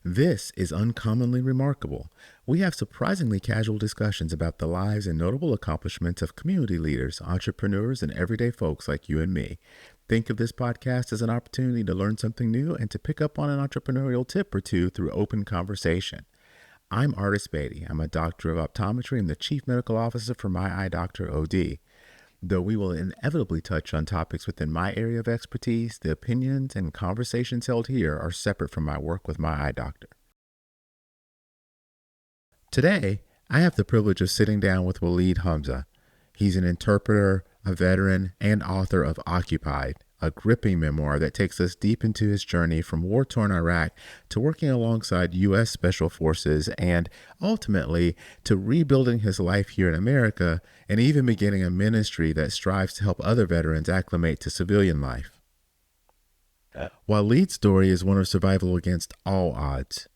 This is Uncommonly Remarkable. We have surprisingly casual discussions about the lives and notable accomplishments of community leaders, entrepreneurs, and everyday folks like you and me. Think of this podcast as an opportunity to learn something new and to pick up on an entrepreneurial tip or two through open conversation. I'm Artis Beatty. I'm a doctor of optometry and the chief medical officer for My Eye Doctor OD. Though we will inevitably touch on topics within my area of expertise, the opinions and conversations held here are separate from my work with My Eye Doctor. Today, I have the privilege of sitting down with Waleed Hamza. He's an interpreter, a veteran, and author of Occupied, a gripping memoir that takes us deep into his journey from war-torn Iraq to working alongside U.S. Special Forces and, ultimately, to rebuilding his life here in America and even beginning a ministry that strives to help other veterans acclimate to civilian life. Waleed's story is one of survival against all odds.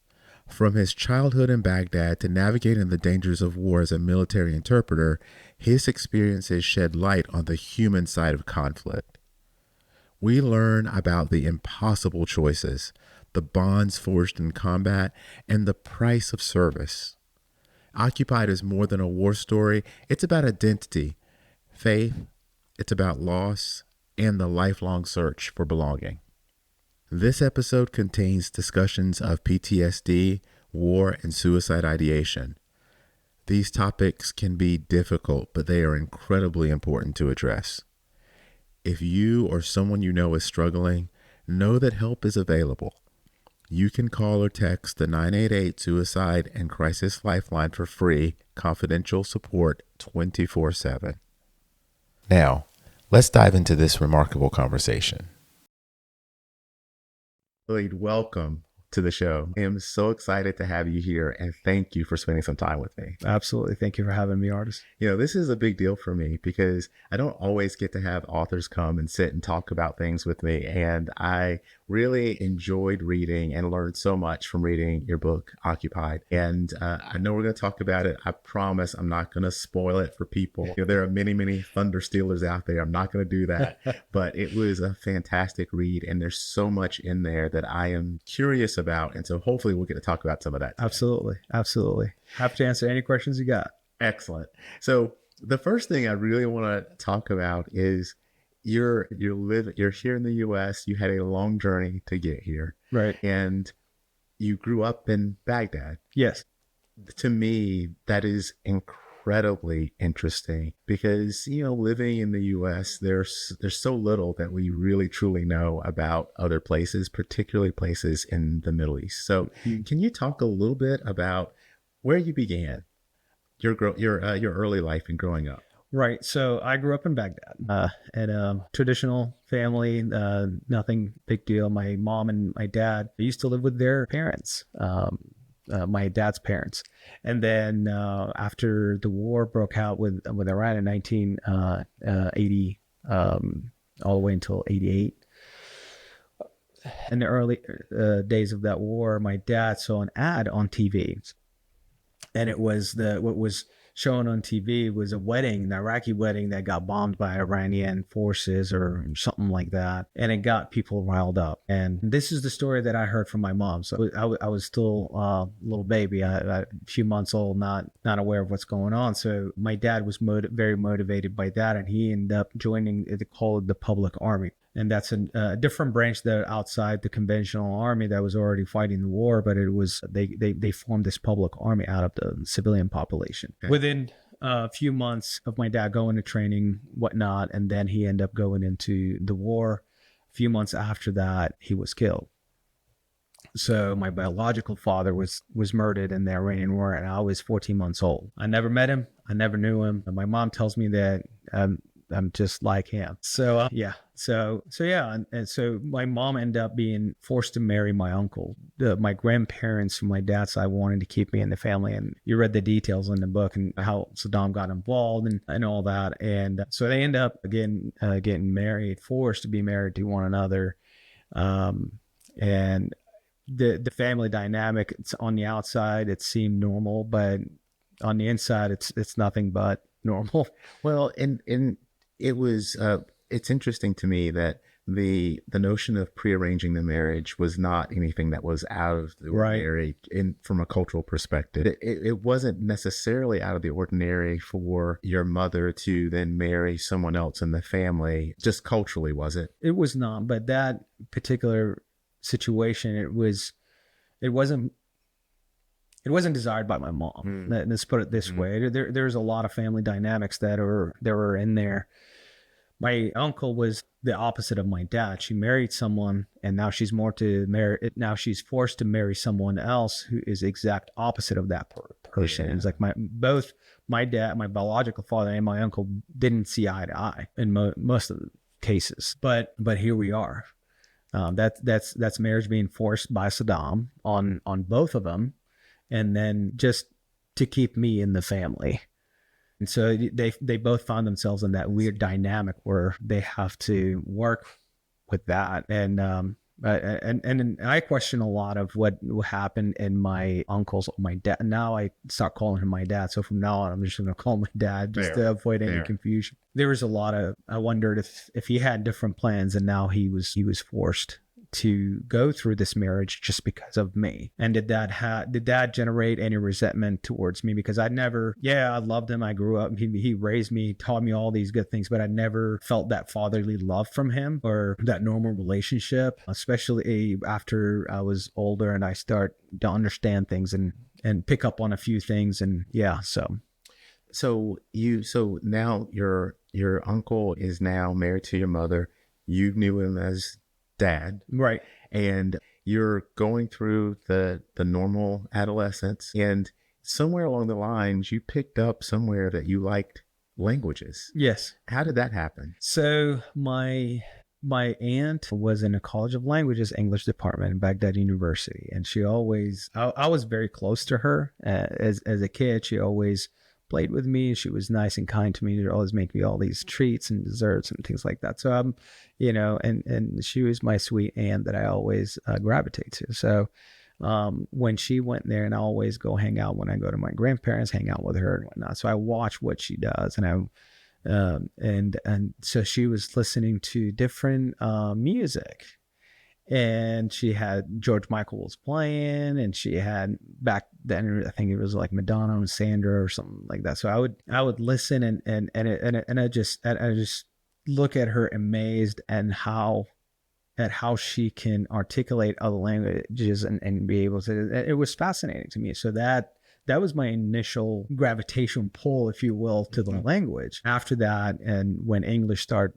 From his childhood in Baghdad to navigating the dangers of war as a military interpreter, his experiences shed light on the human side of conflict. We learn about the impossible choices, the bonds forged in combat, and the price of service. Occupied is more than a war story. It's about identity, faith, it's about loss, and the lifelong search for belonging. This episode contains discussions of PTSD, war, and suicide ideation. These topics can be difficult, but they are incredibly important to address. If you or someone you know is struggling, know that help is available. You can call or text the 988 Suicide and Crisis Lifeline for free, confidential support 24/7. Now, let's dive into this remarkable conversation. Waleed, welcome to the show. I am so excited to have you here, and thank you for spending some time with me. Absolutely. Thank you for having me, Artis. This is a big deal for me because I don't always get to have authors come and sit and talk about things with me. And I really enjoyed reading and learned so much from reading your book, Occupied. And I know we're going to talk about it. I promise I'm not going to spoil it for people. There are many, many Thunder Stealers out there. I'm not going to do that. But it was a fantastic read. And there's so much in there that I am curious about. And so hopefully we'll get to talk about some of that today. Absolutely. Absolutely. Happy to answer any questions you got. Excellent. So the first thing I really want to talk about is you're here in the U.S. You had a long journey to get here. Right. And you grew up in Baghdad. Yes. To me, that is incredibly interesting because, living in the U.S., there's so little that we really truly know about other places, particularly places in the Middle East. So can you talk a little bit about where you began your early life and growing up? Right. So I grew up in Baghdad, in a traditional family, nothing big deal. My mom and my dad used to live with their parents, my dad's parents. And then after the war broke out with Iran in 1980, all the way until 88, in the early days of that war, my dad saw an ad on TV. And it was what was shown on TV was a wedding, an Iraqi wedding that got bombed by Iranian forces or something like that. And it got people riled up. And this is the story that I heard from my mom. So I was still a little baby, a few months old, not aware of what's going on. So my dad was very motivated by that. And he ended up joining, they call it the Public Army. And that's a different branch that outside the conventional army that was already fighting the war, but it was they formed this public army out of the civilian population. Okay. Within a few months of my dad going to training, whatnot, and then he ended up going into the war. A few months after that, he was killed. So my biological father was murdered in the Iranian war, and I was 14 months old. I never met him. I never knew him. And my mom tells me that I'm just like him. So yeah. So my mom ended up being forced to marry my uncle. My grandparents from my dad's side wanted to keep me in the family, and you read the details in the book and how Saddam got involved and all that. And so they end up getting married, forced to be married to one another. And the family dynamic, it's on the outside, it seemed normal, but on the inside, it's nothing but normal. Well, and it was it's interesting to me that the notion of prearranging the marriage was not anything that was out of the ordinary from a cultural perspective. It wasn't necessarily out of the ordinary for your mother to then marry someone else in the family, just culturally, was it? It was not, but that particular situation, it wasn't desired by my mom. Let's put it this way. There's a lot of family dynamics that were in there. My uncle was the opposite of my dad. She married someone, and now she's now she's forced to marry someone else who is exact opposite of that person. Yeah. It's like both my dad, my biological father, and my uncle didn't see eye to eye in most of the cases. But here we are. That's marriage being forced by Saddam on both of them, and then just to keep me in the family. And so they both found themselves in that weird dynamic where they have to work with that. And I question a lot of what happened in my uncle's, my dad. Now I start calling him my dad. So from now on, I'm just going to call him my dad just to avoid any confusion. There was a lot of, I wondered if he had different plans, and now he was forced to go through this marriage just because of me. And did that generate any resentment towards me? Because I loved him. I grew up, he raised me, taught me all these good things, but I never felt that fatherly love from him or that normal relationship, especially after I was older and I start to understand things and pick up on a few things. And so now your uncle is now married to your mother. You knew him as dad, right? And you're going through the normal adolescence, and somewhere along the lines you picked up somewhere that you liked languages. Yes. How did that happen? So my aunt was in a College of Languages English department in Baghdad University, and she always I was very close to her as a kid. She always played with me. She was nice and kind to me. She'd always make me all these treats and desserts and things like that. So and she was my sweet aunt that I always gravitate to. So when she went there, and I always go hang out when I go to my grandparents, hang out with her and whatnot. So I watch what she does, and and so she was listening to different music. And she had George Michael was playing, and she had back then, I think it was like Madonna and Sandra or something like that. So I would listen and I just look at her amazed at how she can articulate other languages and be able to. It was fascinating to me. So that was my initial gravitation pull, if you will, to the language. After that, and when English started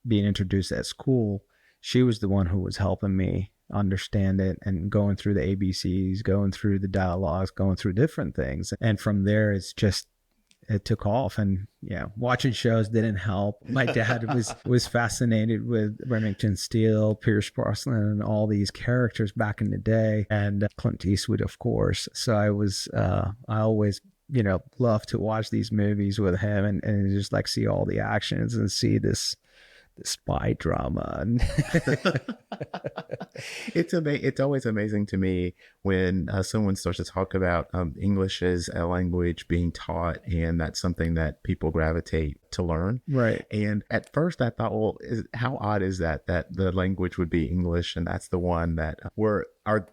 being introduced at school, she was the one who was helping me understand it and going through the ABCs, going through the dialogues, going through different things. And from there, it took off. And watching shows didn't help. My dad was fascinated with Remington Steele, Pierce Brosnan, and all these characters back in the day, and Clint Eastwood, of course. So I always love to watch these movies with him and just like see all the actions and see this spy drama. It's always amazing to me when someone starts to talk about English as a language being taught, and that's something that people gravitate to learn. Right. And at first I thought, well, how odd is that the language would be English, and that's the one that were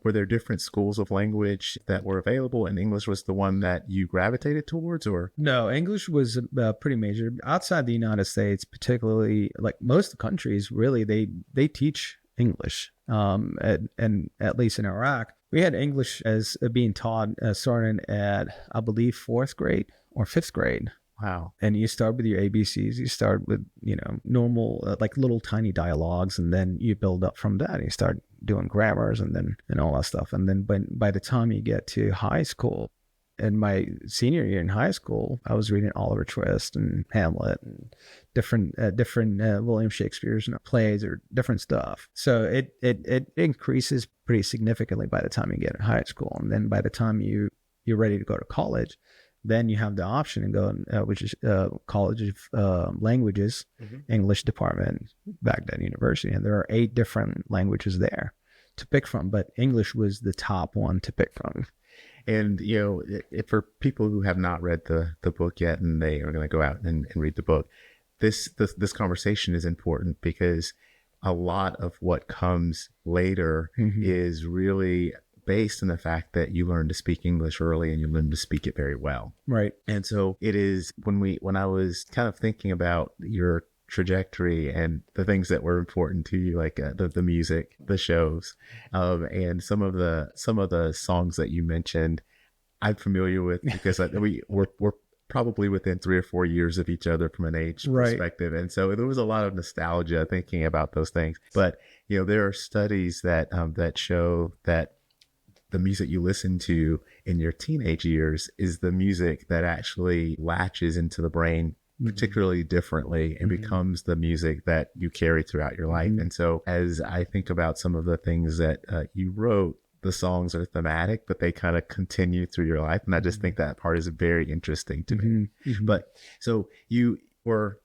there different schools of language that were available, and English was the one that you gravitated towards? Or no, English was pretty major outside the United States, particularly like most countries. Really, they teach English, and at least in Iraq, we had English as being taught starting at, I believe, 4th grade or 5th grade. Wow. And you start with your ABCs, you start with, normal, like little tiny dialogues, and then you build up from that. You start doing grammars and all that stuff. And then by the time you get to high school, in my senior year in high school, I was reading Oliver Twist and Hamlet and different William Shakespeare's plays or different stuff. So it increases pretty significantly by the time you get in high school. And then by the time you're ready to go to college, then you have the option and go, which is College of Languages, English department, Baghdad University. And there are 8 different languages there to pick from, but English was the top one to pick from. And, for people who have not read the book yet, and they are going to go out and read the book, this conversation is important because a lot of what comes later is really based in the fact that you learn to speak English early and you learn to speak it very well. Right. And so it is when I was kind of thinking about your trajectory and the things that were important to you, like the music, the shows, and some of the songs that you mentioned, I'm familiar with because we're probably within 3 or 4 years of each other from an age perspective. And so there was a lot of nostalgia thinking about those things. But, there are studies that that show that the music you listen to in your teenage years is the music that actually latches into the brain particularly differently and becomes the music that you carry throughout your life. And so as I think about some of the things that you wrote, the songs are thematic, but they kind of continue through your life. And I just think that part is very interesting to me. But so you were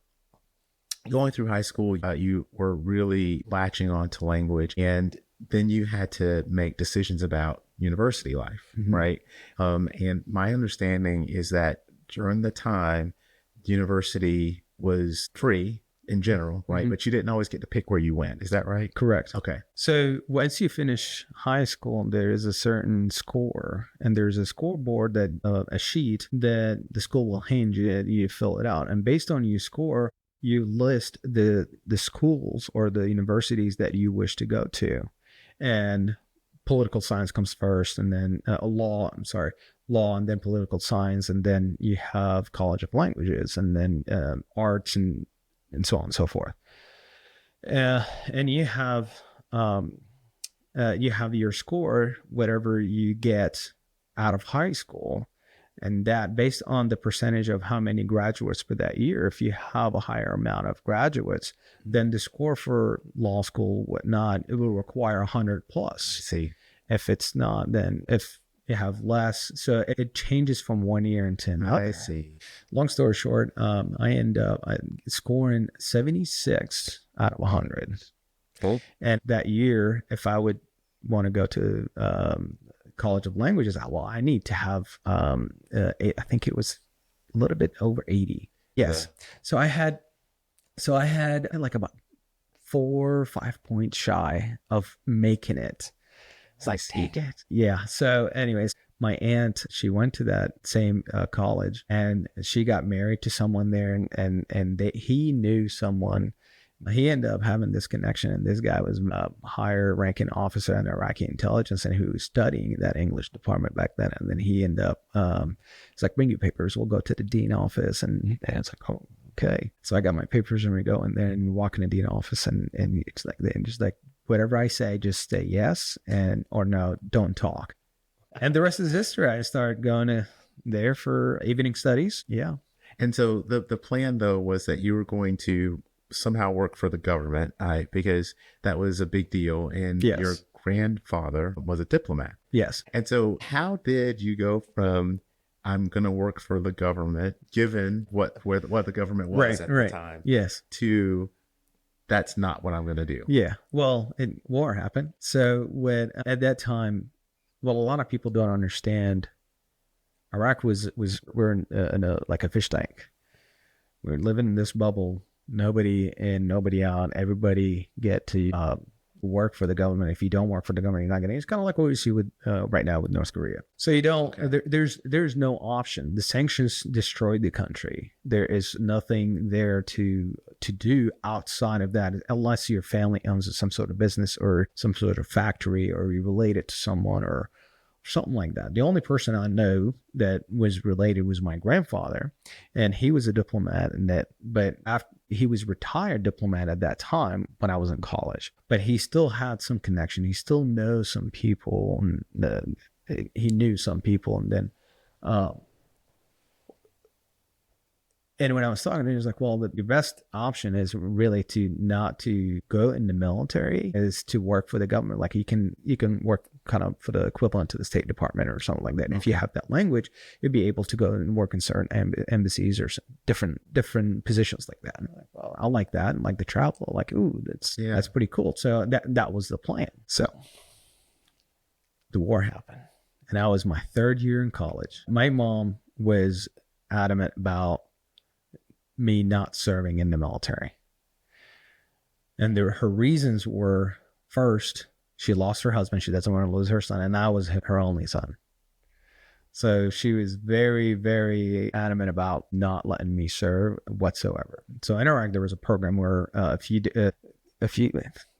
going through high school, you were really latching on to language, and then you had to make decisions about university life, right? And my understanding is that during the time, university was free in general, right? But you didn't always get to pick where you went. Is that right? Correct. Okay. So once you finish high school, there is a certain score, and there's a scoreboard that a sheet that the school will hand you. You fill it out, and based on your score, you list the schools or the universities that you wish to go to, and political science comes first, and then law, and then political science, and then you have College of Languages, and then arts, and so on and so forth. And you have your score, whatever you get out of high school, and that based on the percentage of how many graduates for that year. If you have a higher amount of graduates, then the score for law school, whatnot, it will require 100 plus. See, if it's not, then if you have less, so it changes from one year into another. I see. Long story short, I end up scoring 76 out of 100. Cool. And that year, if I would want to go to College of Languages, I need to have, I think it was a little bit over 80. Yes. Yeah. So I had like about 4 or 5 points shy of making it. It's like, take it. Yeah. So anyways, my aunt, she went to that same college, and she got married to someone there, and he knew someone. He ended up having this connection, and this guy was a higher ranking officer in Iraqi intelligence, and who was studying that English department back then. And then he ended up, it's like, bring your papers, we'll go to the dean office. And it's like, oh, okay. So I got my papers, and we go in there and we walk in the dean office, and it's like, they're just like, whatever I say, just say yes or no, don't talk. And the rest is history. I started going there for evening studies. Yeah. And so the plan, though, was that you were going to somehow work for the government, because that was a big deal. And your grandfather was a diplomat. Yes. And so how did you go from, I'm going to work for the government, given what the government was at the time, to that's not what I'm going to do? Yeah. Well, war happened. So at that time, a lot of people don't understand. Iraq we're in a fish tank. We're living in this bubble. Nobody in, nobody out. Everybody get to work for the government. If you don't work for the government, you're not getting. It's kind of like what we see with right now with North Korea. So you don't. Okay. There's no option. The sanctions destroyed the country. There is nothing there to do outside of that, unless your family owns some sort of business or some sort of factory, or you're related to someone or something like that. The only person I know that was related was my grandfather, and he was a diplomat, but after he was retired diplomat at that time when I was in college, but he still had some connection. He still knows some people, and he knew some people. And then, and when I was talking to him, he was like, well, the best option is really not to go in the military, is to work for the government. Like you can work kind of for the equivalent to the State Department or something like that. And if you have that language, you'll be able to go and work in certain embassies or different positions like that. And I'm like, well, I like that. And like the travel, like, ooh, that's pretty cool. So that was the plan. So the war happened, and I was my third year in college. My mom was adamant about me not serving in the military. And her reasons were, first, she lost her husband. She doesn't want to lose her son. And I was her only son. So she was very, very adamant about not letting me serve whatsoever. So in Iraq, there was a program where the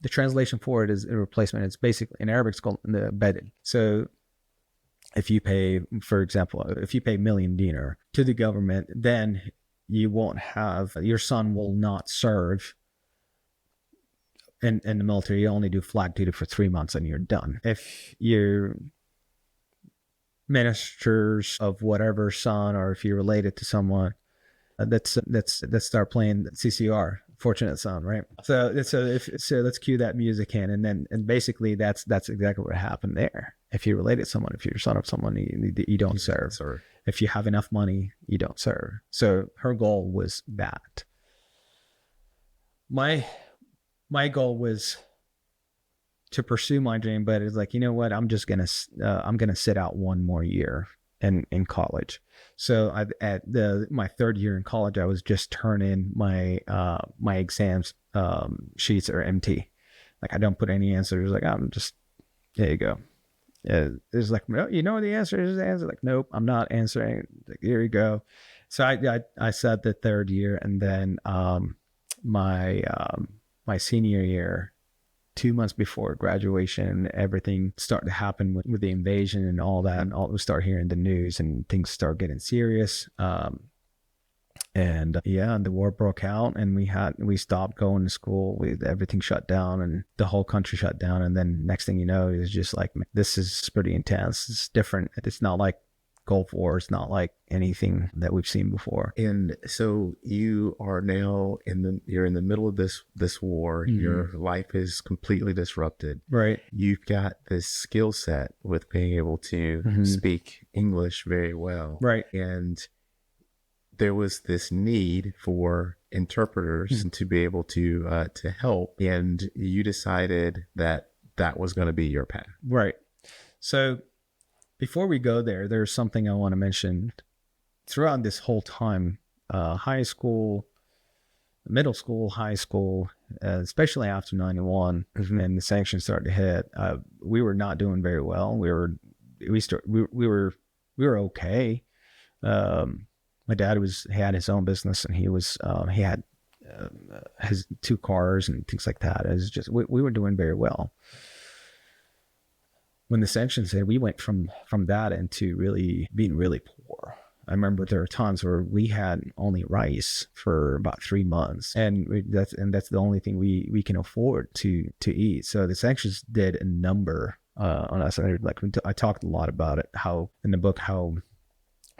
translation for it is a replacement. It's basically, in Arabic, it's called the bedel. So if you pay, for example, if you pay $1 million dinar to the government, then you won't have, your son will not serve in the military. You only do flag duty for 3 months and you're done. If you're ministers of whatever son, or if you're related to someone, let's start playing CCR, Fortunate Son, right? So let's cue that music in, and basically that's exactly what happened there. If you're related to someone, if you're son of someone, you don't serve. Sorry. If you have enough money, you don't serve. So her goal was that. My goal was to pursue my dream, but it's like, you know what? I'm gonna sit out one more year in college. So at my third year in college, I was just turning my exams sheets are empty. Like, I don't put any answers. Like, I'm just, there you go. It's like, no, you know the answer is the answer. Like, nope, I'm not answering. Like, here you go. So I said the third year, and then my senior year, 2 months before graduation, everything started to happen with the invasion and all that, and we start hearing the news and things start getting serious. And the war broke out, and we stopped going to school. Everything shut down, and the whole country shut down. And then next thing you know, it's just like, this is pretty intense. It's different. It's not like Gulf War. It's not like anything that we've seen before. And so you are now you're in the middle of this war. Mm-hmm. Your life is completely disrupted. Right. You've got this skill set with being able to mm-hmm. speak English very well. Right. And there was this need for interpreters mm-hmm. to be able to help, and you decided that was going to be your path. Right. So before we go there, there's something I want to mention. Throughout this whole time, high school, middle school, high school, especially after 91, mm-hmm. and the sanctions started to hit, we were not doing very well. We were okay. My dad had his own business, and he had his 2 cars and things like that. It was just, we were doing very well. When the sanctions hit, we went from that into really being really poor. I remember there were times where we had only rice for about 3 months, and that's the only thing we can afford to eat. So the sanctions did a number on us. I talked a lot about it, how in the book, how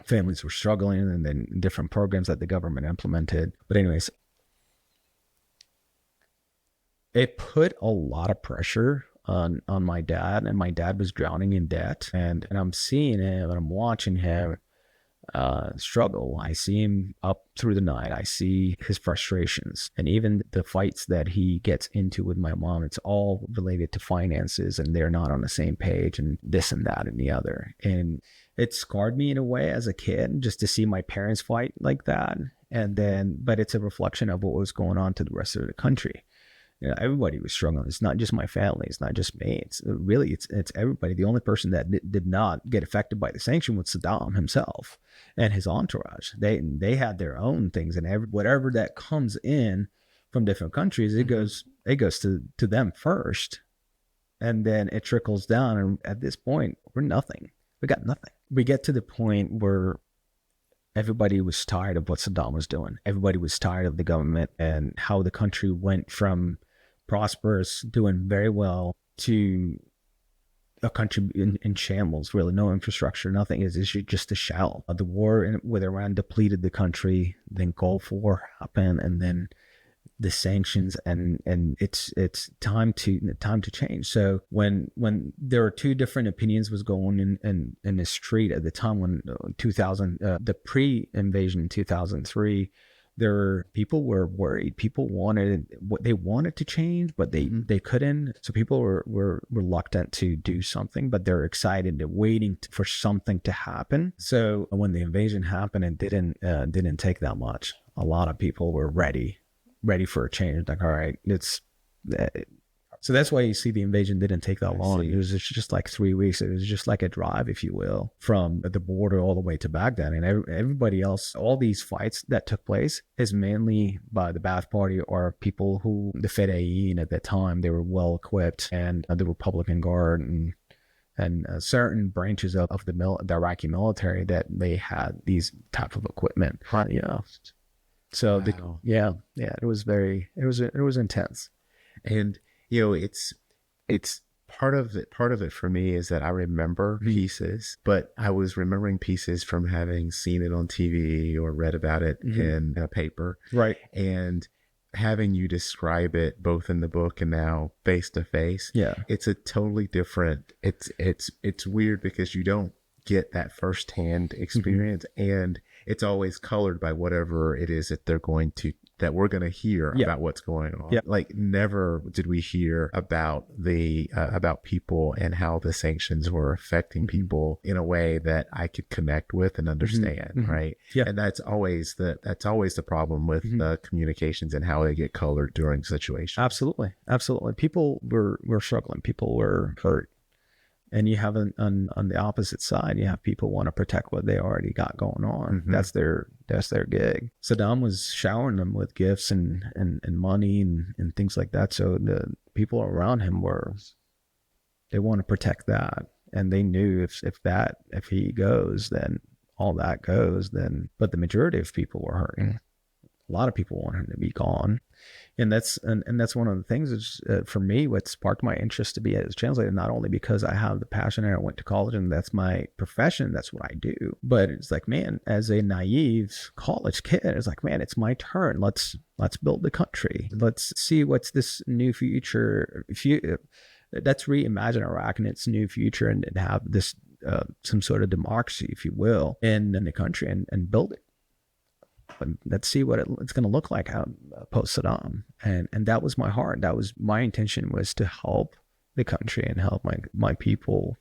families were struggling, and then different programs that the government implemented. But anyways, it put a lot of pressure on my dad, and my dad was drowning in debt, and I'm seeing him, and I'm watching him struggle. I see him up through the night. I see his frustrations, and even the fights that he gets into with my mom, it's all related to finances, and they're not on the same page, and this and that and the other. And it scarred me in a way as a kid, just to see my parents fight like that. But it's a reflection of what was going on to the rest of the country. You know, everybody was struggling. It's not just my family. It's not just me. It's everybody. The only person that did not get affected by the sanction was Saddam himself and his entourage. They had their own things, and whatever that comes in from different countries, it goes to them first, and then it trickles down. And at this point, we're nothing. We got nothing. We get to the point where everybody was tired of what Saddam was doing. Everybody was tired of the government and how the country went from prosperous, doing very well, to a country in shambles, really. No infrastructure, nothing. It's just a shell. The war with Iran depleted the country, then Gulf War happened, and then the sanctions, and it's time to change. So when there were 2 different opinions was going in the street at the time, when 2000 the pre-invasion in 2003, people were worried. People wanted to change, but they couldn't. So people were reluctant to do something, but they're excited. They're waiting for something to happen. So when the invasion happened, it didn't take that much. A lot of people were ready for a change. Like, all right, So that's why you see the invasion didn't take that long. see. It was just like 3 weeks. It was just like a drive, if you will, from the border all the way to Baghdad. And everybody else, all these fights that took place is mainly by the Ba'ath Party or people who, the Fedayeen at that time, they were well equipped, and the Republican Guard and certain branches of the Iraqi military that they had these type of equipment. So Wow. it was intense. And it's part of it for me is that I remember pieces, but I was remembering pieces from having seen it on TV or read about it in a paper. Right. And having you describe it both in the book and now face to face, it's a totally different, it's weird because you don't get that firsthand experience, and it's always colored by whatever it is that we're going to hear about what's going on. Like, never did we hear about about people and how the sanctions were affecting people in a way that I could connect with and understand. Right. And that's always the problem with the communications and how they get colored during situations. Absolutely. People were struggling. People were hurt. And you have on the opposite side, you have people want to protect what they already got going on. That's their gig. Saddam was showering them with gifts and money and things like that. So the people around him they want to protect that. And they knew if he goes, then all that goes. But the majority of people were hurting. A lot of people want him to be gone. And that's one of the things is for me, what sparked my interest to be a translator, not only because I have the passion and I went to college and that's my profession, that's what I do, but it's like, man, as a naive college kid, it's like, man, it's my turn. Let's build the country. Let's see what's this new future. Let's reimagine Iraq and its new future and have this some sort of democracy, if you will, in the country and build it. But let's see what it's going to look like out post Saddam, and that was my heart. That was my intention, was to help the country and help my people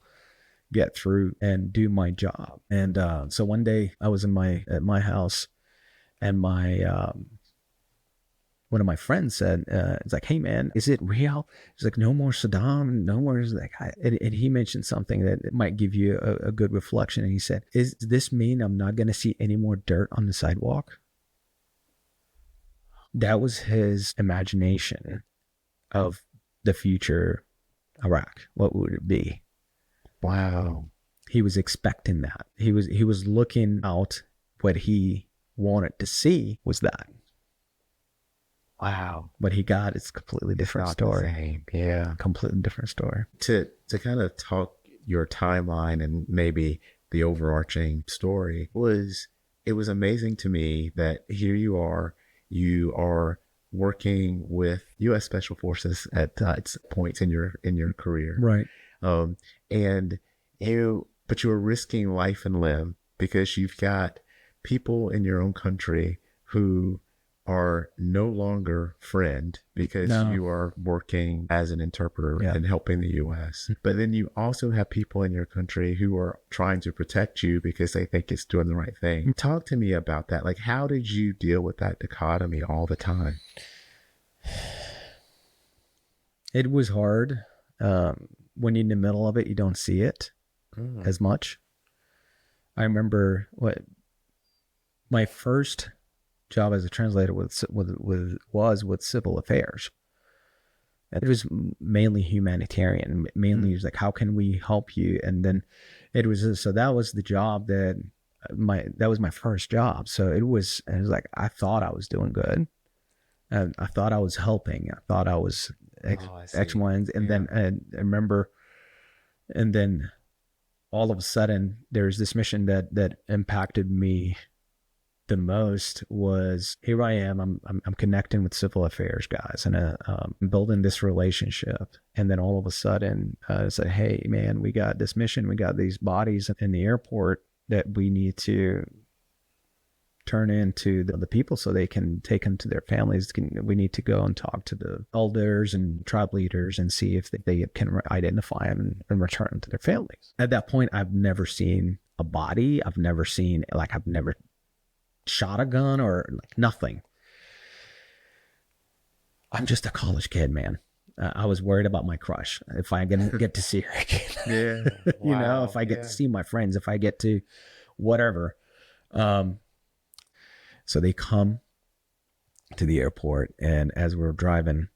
get through and do my job. And so one day I was at my house, and one of my friends said, "It's like, hey man, is it real?" It's like, no more Saddam, no more. Like, and he mentioned something that might give you a good reflection. And he said, "Does this mean I'm not going to see any more dirt on the sidewalk?" That was his imagination of the future Iraq. What would it be? Wow. He was expecting that. He was looking out. What he wanted to see was that. Wow. What he got is a completely different story. Yeah. Completely different story. To kind of talk your timeline and maybe the overarching story, it was amazing to me that here you are working with U.S. Special Forces at points in your career. Right. But you are risking life and limb because you've got people in your own country who are no longer friend because you are working as an interpreter and helping the U.S. But then you also have people in your country who are trying to protect you because they think it's doing the right thing. Talk to me about that. Like, how did you deal with that dichotomy all the time? It was hard. When you're in the middle of it, you don't see it as much. I remember my first job as a translator was with civil affairs. And it was mainly humanitarian. Mainly it was like, how can we help you? And then it was, so that was the job that was my first job. So it was like, I thought I was doing good. And I thought I was helping. I thought I was X, Y, and then I remember, and then all of a sudden there's this mission that impacted me the most. Was here I am, I'm connecting with civil affairs guys and I'm building this relationship, and then all of a sudden said, hey man, we got this mission, we got these bodies in the airport that we need to turn into the people so they can take them to their families. We need to go and talk to the elders and tribe leaders and see if they can identify them and return them to their families. At that point, I've never seen a body. I've never shot a gun or like nothing. I'm just a college kid, man. I was worried about my crush, if I get to see her again. Yeah. You know, Wow. if I get Yeah. to see my friends, if I get to whatever. So they come to the airport, and as we're driving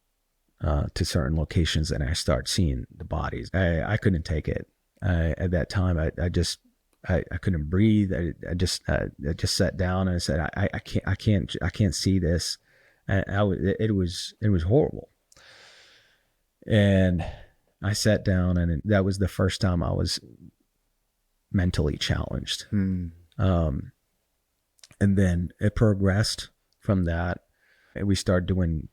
to certain locations, and I start seeing the bodies, I couldn't take it. At that time, I couldn't breathe. I just sat down and I said, I can't see this. And it was horrible. And I sat down, and that was the first time I was mentally challenged. Hmm. And then it progressed from that. And we started doing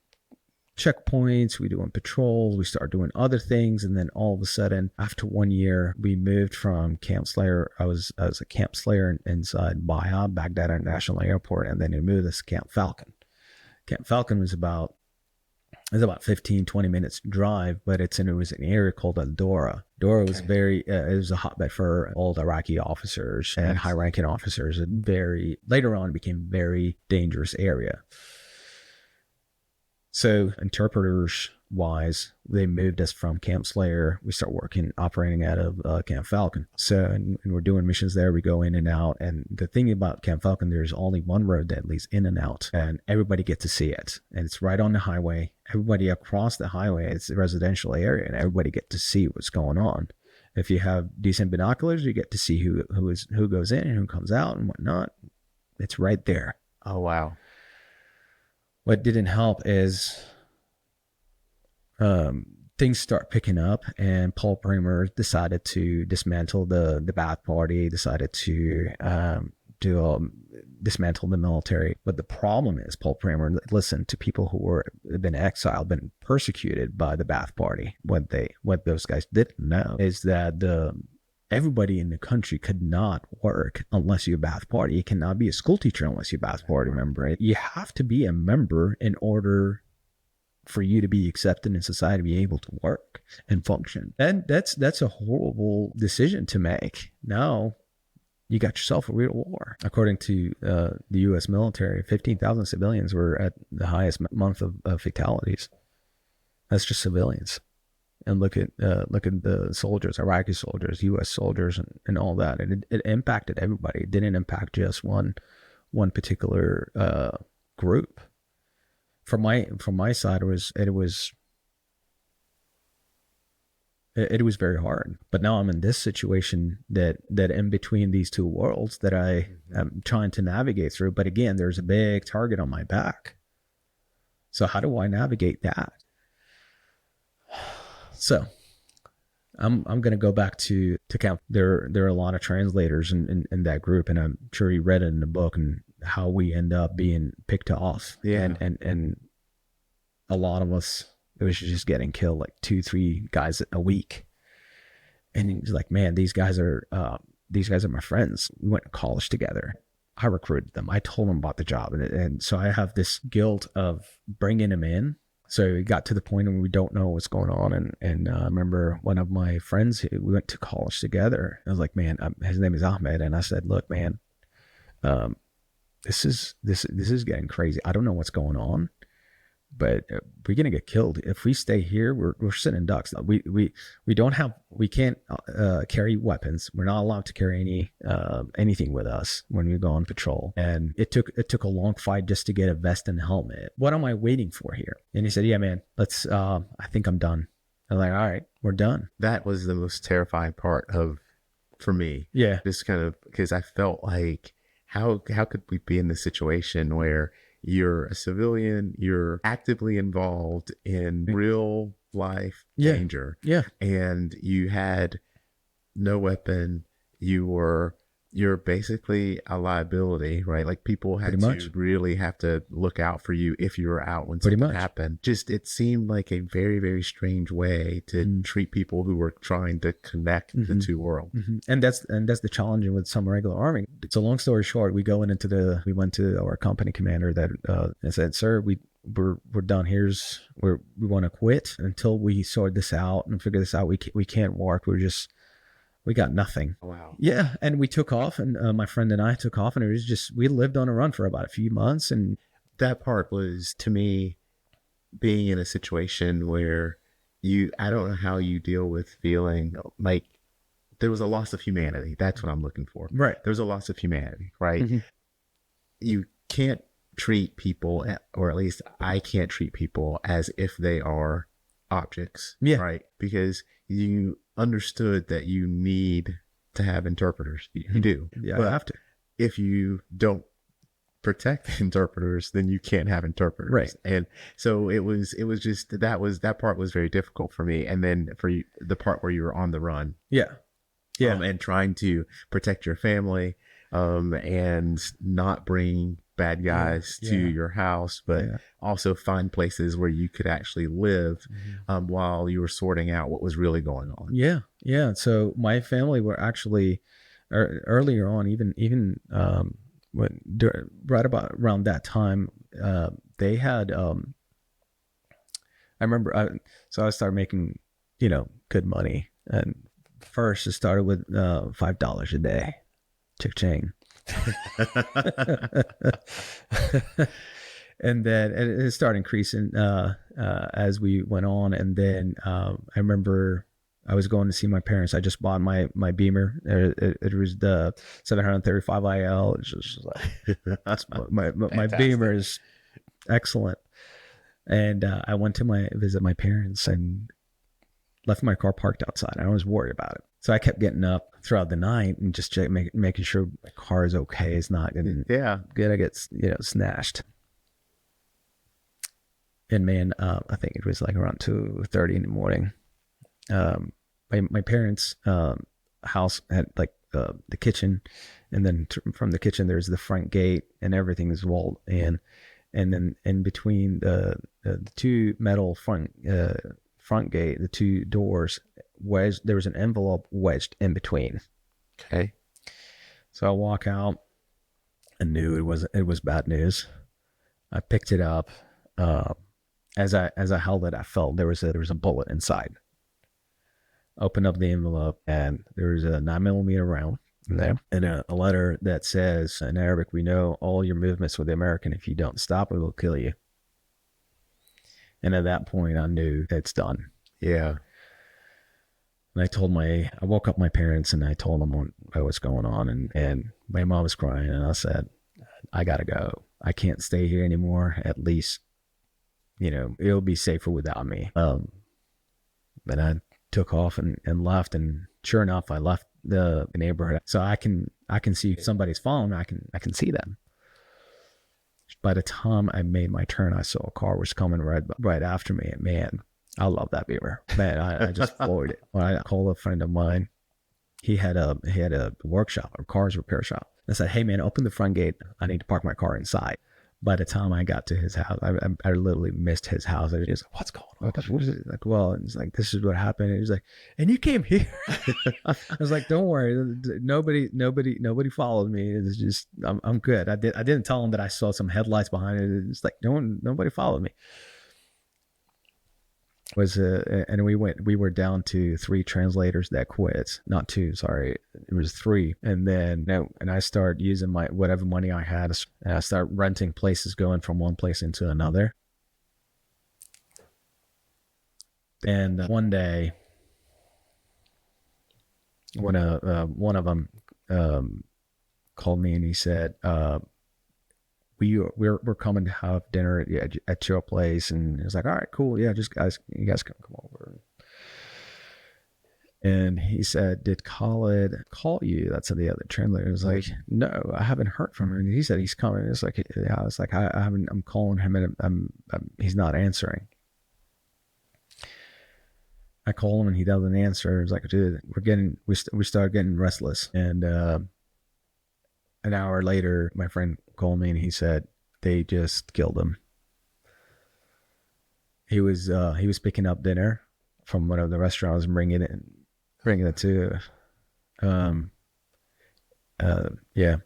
checkpoints, we doing patrols, we started doing other things. And then all of a sudden, after 1 year, we moved from Camp Slayer. I was a Camp Slayer inside Baghdad International Airport. And then we moved us to Camp Falcon. Camp Falcon was about 15, 20 minutes drive, but it was an area called Dora. Dora was it was a hotbed for old Iraqi officers and high-ranking officers. Later on, it became a very dangerous area. So interpreters wise, they moved us from Camp Slayer. We start operating out of Camp Falcon. So, and we're doing missions there. We go in and out. And the thing about Camp Falcon, there's only one road that leads in and out, and everybody gets to see it. And it's right on the highway. Everybody across the highway, it's a residential area, and everybody get to see what's going on. If you have decent binoculars, you get to see who goes in and who comes out and whatnot. It's right there. Oh, wow. What didn't help is things start picking up, and Paul Bremer decided to dismantle the Ba'ath Party, decided to dismantle the military. But the problem is Paul Bremer listened to people who have been exiled, been persecuted by the Ba'ath Party. What those guys didn't know is that everybody in the country could not work unless you're a Ba'ath Party. You cannot be a school teacher unless you're a Ba'ath Party member. You have to be a member in order for you to be accepted in society, be able to work and function. And that's a horrible decision to make. Now you got yourself a real war. According to the U.S. military, 15,000 civilians were at the highest month of fatalities. That's just civilians. And look at the soldiers, Iraqi soldiers, U.S. soldiers, and all that. And it impacted everybody. It didn't impact just one particular group. From my side, it was very hard. But now I'm in this situation that in between these two worlds that I am trying to navigate through. But again, there's a big target on my back. So how do I navigate that? So I'm going to go back to camp. There are a lot of translators in that group, and I'm sure you read it in the book and how we end up being picked off. Yeah. And a lot of us, it was just getting killed, like 2-3 guys a week. And he's like, man, these guys are my friends. We went to college together. I recruited them. I told them about the job. And so I have this guilt of bringing them in. So it got to the point where we don't know what's going on. And I remember one of my friends, we went to college together. I was like, man, his name is Ahmed. And I said, look, man, this is getting crazy. I don't know what's going on, but we're going to get killed. If we stay here, we're sitting ducks. We can't carry weapons. We're not allowed to carry anything with us when we go on patrol. And it took a long fight just to get a vest and helmet. What am I waiting for here? And he said, yeah, man, I think I'm done. I'm like, all right, we're done. That was the most terrifying part for me. Yeah. Just kind of, because I felt like, how could we be in this situation where you're a civilian, you're actively involved in real life danger, and you had no weapon, you're basically a liability, right? Like people had to really have to look out for you if you were out when something happened. Just, it seemed like a very, very strange way to treat people who were trying to connect the two worlds. And that's the challenge with some regular army. So long story short, we went to our company commander and said, sir, we're done. We want to quit until we sort this out and figure this out. We can't work. We got nothing. Wow. Yeah. And we took off, and my friend and I took off, and it was just, we lived on a run for about a few months. And that part was, to me, being in a situation where I don't know how you deal with feeling like there was a loss of humanity. That's what I'm looking for. Right. There's a loss of humanity, right? Mm-hmm. You can't treat people, or at least I can't treat people as if they are objects, Yeah. right? Because you understood that you need to have interpreters. You do. Yeah, but I have to. if you don't protect the interpreters, then you can't have interpreters. Right. And so it was just that part was very difficult for me. And then for you, the part where you were on the run, Yeah. Yeah. and trying to protect your family, and not bring bad guys to your house, but also find places where you could actually live, while you were sorting out what was really going on. Yeah. Yeah. So my family were actually earlier on, even right about around that time, they had, I remember, so I started making, good money. And first it started with $5 a day. Chick-ching. And then it started increasing as we went on. And then I remember I was going to see my parents. I just bought my Beamer. It was the 735 IL. It's just like my Beamer is excellent. And I went to visit my parents and left my car parked outside. I was worried about it. So I kept getting up throughout the night and just making sure my car is okay. It's not gonna get snatched. And man, I think it was like around 2:30 in the morning. My parents' house had like the kitchen, and then from the kitchen there's the front gate, and everything is walled in. And then in between the two metal front gate, the two doors, there was an envelope wedged in between. Okay. So I walk out and knew it was bad news. I picked it up. As I held it, I felt there was a bullet inside. Opened up the envelope, and there was a 9mm round in there, and a letter that says in Arabic, "We know all your movements with the American. If you don't stop, it will kill you." And at that point, I knew it's done. Yeah. And I woke up my parents and I told them what was going on. And my mom was crying, and I said, I got to go. I can't stay here anymore. At least, it'll be safer without me. But I took off and left. And sure enough, I left the neighborhood. So I can see if somebody's following me. I can see them. By the time I made my turn, I saw a car was coming right after me. And man, I love that Beamer. Man, I just floored it. When I called a friend of mine, he had a workshop, a cars repair shop. I said, "Hey man, open the front gate. I need to park my car inside." By the time I got to his house, I literally missed his house. I was just like, "What's going on? What is it?" Like, well, it's like, "This is what happened." And he's like, "And you came here?" I was like, "Don't worry. Nobody followed me. It's just, I'm good." I didn't tell him that I saw some headlights behind it. It's like, nobody followed me. And we were down to 3 translators that quit. Not 2, sorry. It was 3. And then, and I started using my, whatever money I had, and I started renting places, going from one place into another. And one day, when one of them called me and he said, we're coming to have dinner at your place. And it was like, all right, cool. Yeah, you guys can come over. And he said, "Did Khalid call you?" That's the other translator. I was like, "No, I haven't heard from him." And he said he's coming. It's like, yeah, I was like, I haven't, I'm calling him and he's not answering. I call him and he doesn't answer. It's like, dude, we started getting restless. And an hour later, my friend called me and he said they just killed him. He was picking up dinner from one of the restaurants and bringing it to, yeah.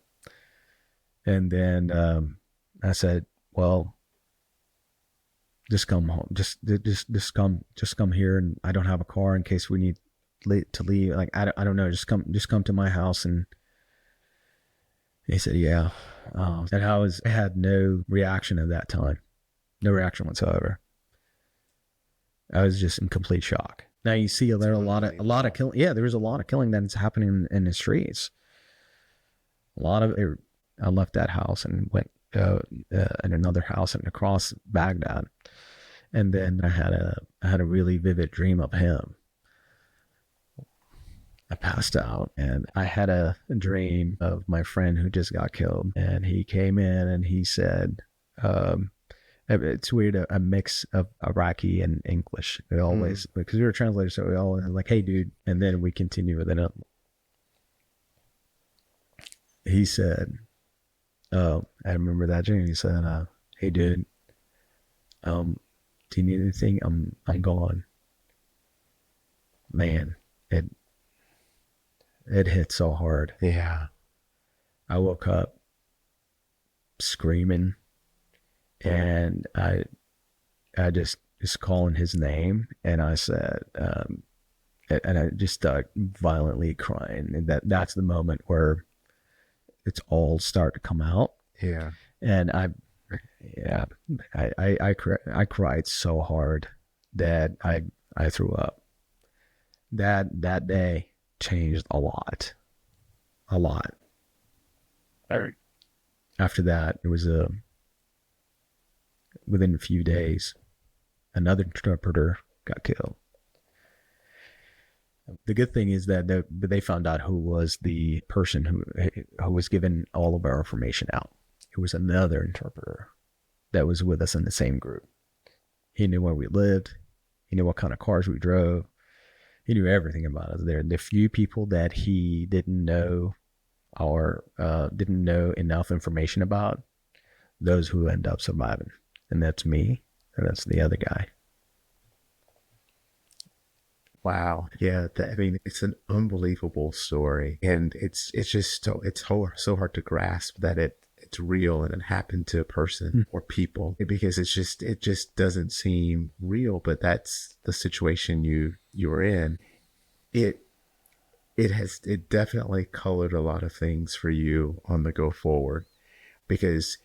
And then I said, "Well, just come home. Just come here, and I don't have a car in case we need to leave. Like I don't know. Just come to my house." And he said, "Yeah." And I had no reaction at that time, no reaction whatsoever. I was just in complete shock. Now you see there are a lot of killing. Yeah, there's a lot of killing that's happening in the streets. A lot of it. I left that house and went in another house and across Baghdad, and then I had a really vivid dream of him. I passed out and I had a dream of my friend who just got killed, and he came in and he said, it's weird, a mix of Iraqi and English. We always, because we were translators, so we always like, hey dude, and then we continue with it. He said, I remember that dream. He said, hey dude, do you need anything? I'm gone. Man, it hit so hard. Yeah. I woke up screaming, and I just calling his name, and I said, and I just started violently crying, and that's the moment where it's all start to come out. Yeah. And I cried so hard that I threw up. That day changed a lot. After that, it was within a few days, another interpreter got killed. The good thing is that they found out who was the person who was giving all of our information out. It was another interpreter that was with us in the same group. He knew where we lived. He knew what kind of cars we drove. He knew everything about us there. The few people that he didn't know or didn't know enough information about, those who end up surviving. And that's me, and that's the other guy. Wow. Yeah. I mean, it's an unbelievable story, and it's just it's so hard to grasp that it's real and it happened to a person or people, because it just doesn't seem real, but that's the situation you were in. It definitely colored a lot of things for you on the go forward, because,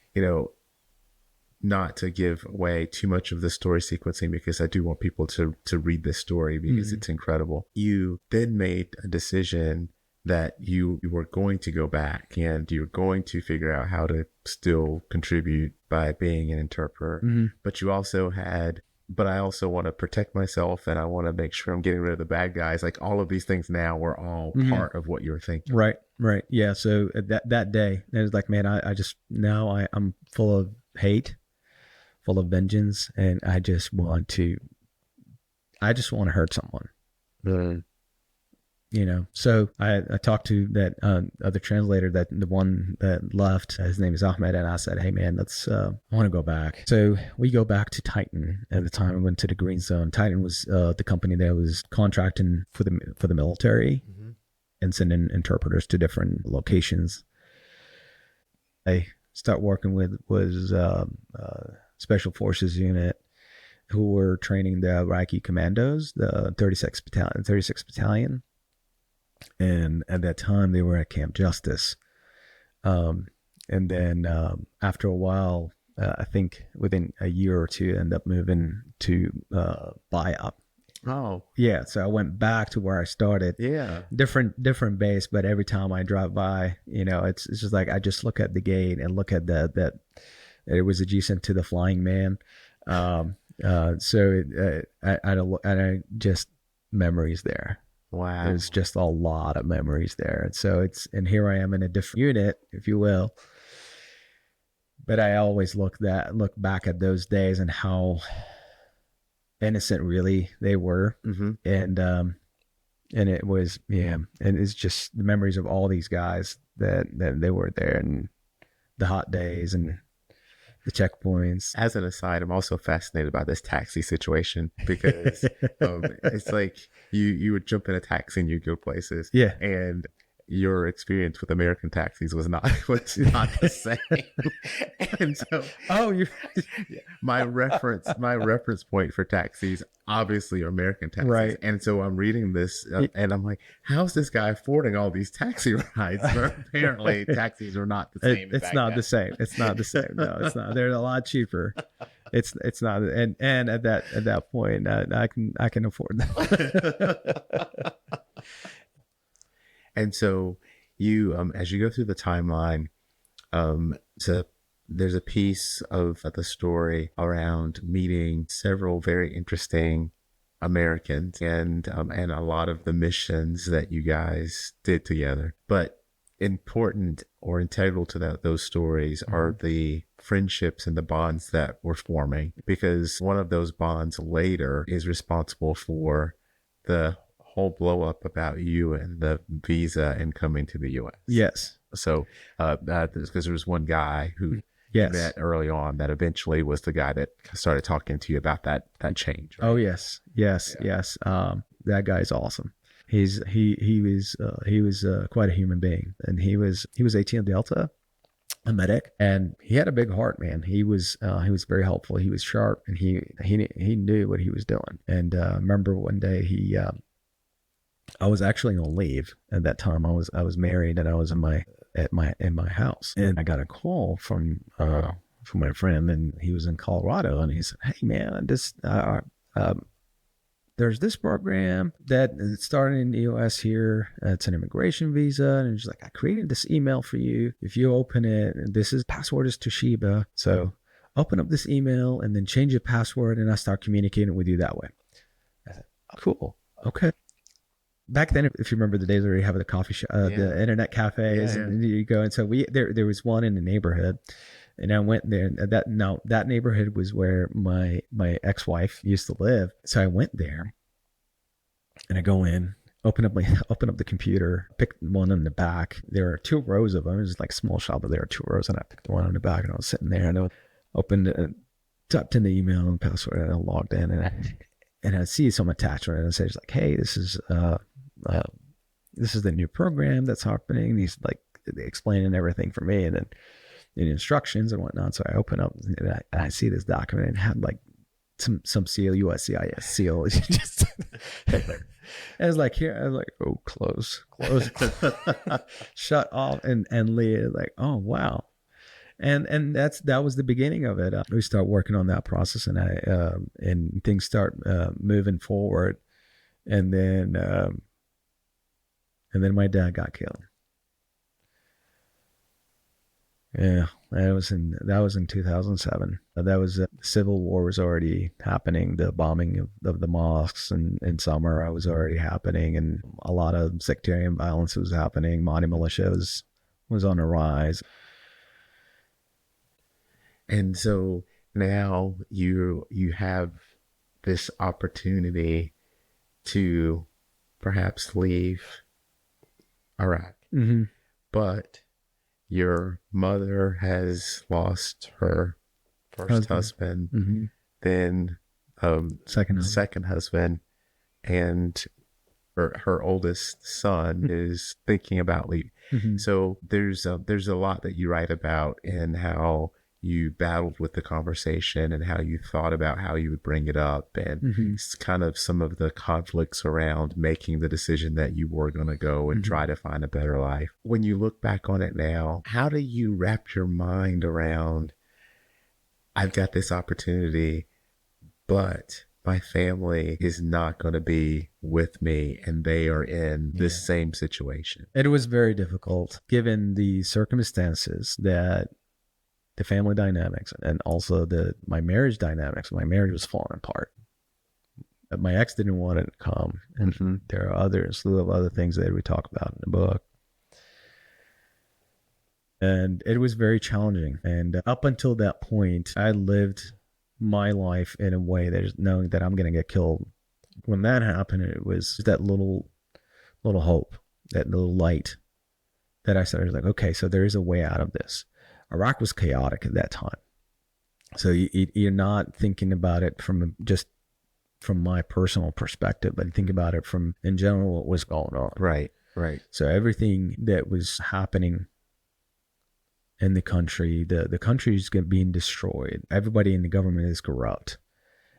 not to give away too much of the story sequencing, because I do want people to read this story, because it's incredible. You then made a decision that you were going to go back and you're going to figure out how to still contribute by being an interpreter. But you also but I also want to protect myself, and I want to make sure I'm getting rid of the bad guys. Like, all of these things now were all part of what you were thinking. Right. Yeah. So that day, it was like, man, I'm full of hate, full of vengeance, and I just want to hurt someone. So I talked to that other translator, that the one that left. His name is Ahmed, and I said, hey man, I want to go back. So we go back to Titan. At the time, we went to the Green Zone. Titan was the company that was contracting for the military and sending interpreters to different locations. I start working with was Special Forces unit, who were training the Iraqi commandos, the 36th Battalion. And at that time, they were at Camp Justice. And then after a while, I think within a year or two, end up moving to BIOP. Oh. Yeah, so I went back to where I started. Yeah. Different base, but every time I drive by, it's just like I just look at the gate and look at that it was adjacent to the Flying Man. So I just memories there. Wow. There's just a lot of memories there. And so and here I am in a different unit, if you will. But I always look back at those days and how innocent really they were. And it was, and it's just the memories of all these guys that they were there, and the hot days and the checkpoints. As an aside, I'm also fascinated by this taxi situation, because it's like you would jump in a taxi and you go places. Yeah. And your experience with American taxis was not the same. And so, my reference point for taxis obviously are American taxis. Right. And so I'm reading this and I'm like, how's this guy affording all these taxi rides? But apparently taxis are not the same. It's not the same. It's not the same. No, it's not. They're a lot cheaper. It's not, and at that point, I can afford that. And so you, as you go through the timeline, so there's a piece of the story around meeting several very interesting Americans and a lot of the missions that you guys did together. But important or integral to those stories are the friendships and the bonds that were forming, because one of those bonds later is responsible for the whole blow up about you and the visa and coming to the US. Yes. So, because there was one guy who Yes. you met early on that eventually was the guy that started talking to you about that change. Right? Oh yes. Yes. That guy's awesome. He was quite a human being, and he was ATM Delta, a medic, and he had a big heart, man. He was very helpful. He was sharp, and he knew what he was doing. And I remember one day I was actually on leave at that time. I was married, and I was in my house, and I got a call from my friend, and he was in Colorado, and he said, "Hey man, there's this program that is starting in the US here. It's an immigration visa." And he's like, "I created this email for you. If you open it, password is Toshiba. So open up this email and then change your password, and I start communicating with you that way." I said, "Oh, cool. Okay." Back then, if you remember the days where you have the coffee shop, the internet cafes, and you go, and so there was one in the neighborhood, and I went there. And that neighborhood was where my ex-wife used to live. So I went there, and I go in, open up the computer, pick one in the back. There are 2 rows of them. It was like a small shop, but there are 2 rows, and I picked the one on the back, and I was sitting there, and I opened it, typed in the email and password, and I logged in, and I see some attachment, and it says like, "Hey, this is the new program that's happening." And he's like explaining everything for me, and then the instructions and whatnot. So I open up, and I see this document, and it had like some seal, USCIS seal. Just, and I was like, here, I was like, "Oh, close, shut off," and Leah like, "Oh, wow." And that was the beginning of it. We start working on that process, and and things start moving forward, and then my dad got killed. Yeah, that was in 2007. That was Civil War was already happening. The bombing of the mosques in summer was already happening, and a lot of sectarian violence was happening. Mahdi militia was on the rise. And so now you have this opportunity to perhaps leave Iraq, but your mother has lost her first husband, then second husband, and her oldest son is thinking about leaving. So there's a lot that you write about in how you battled with the conversation and how you thought about how you would bring it up, and it's kind of some of the conflicts around making the decision that you were going to go and try to find a better life. When you look back on it now, how do you wrap your mind around, I've got this opportunity, but my family is not going to be with me and they are in this same situation? It was very difficult given the circumstances, that the family dynamics, and also my marriage dynamics. My marriage was falling apart. My ex didn't want it to come, and there are a slew of other things that we talk about in the book. And it was very challenging. And up until that point, I lived my life in a way that is knowing that I'm going to get killed. When that happened, it was that little hope, that little light that I started like, okay, so there is a way out of this. Iraq was chaotic at that time. So you're not thinking about it from my personal perspective, but you think about it from, in general, what was going on. Right. So everything that was happening in the country, the country is being destroyed. Everybody in the government is corrupt.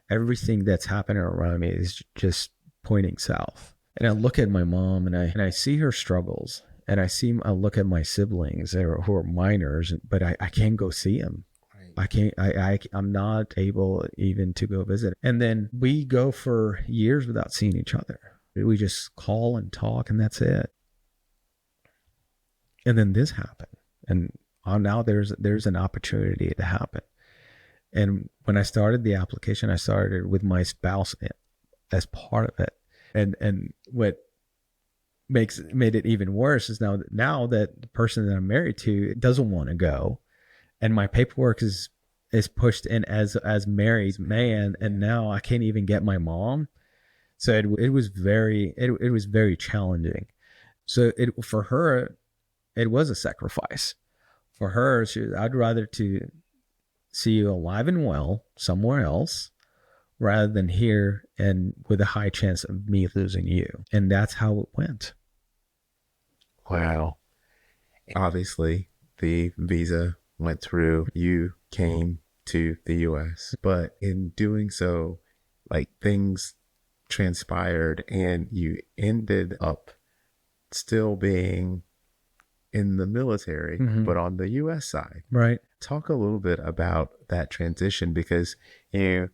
Everything that's happening around me is just pointing south. And I look at my mom, and I see her struggles. And I look at my siblings who are minors, but I can't go see them. Right. I'm not able even to go visit. And then we go for years without seeing each other. We just call and talk, and that's it. And then this happened, and now there's an opportunity to happen. And when I started the application, I started with my spouse as part of it. And what made it even worse is now that the person that I'm married to doesn't want to go, and my paperwork is pushed in as married man, and now I can't even get my mom. So it was very challenging. So for her, it was a sacrifice. For her, I'd rather to see you alive and well somewhere else rather than here and with a high chance of me losing you. And that's how it went. Wow. Obviously, the visa went through. You came to the U.S., but in doing so, like, things transpired and you ended up still being in the military, but on the U.S. side. Right. Talk a little bit about that transition, because you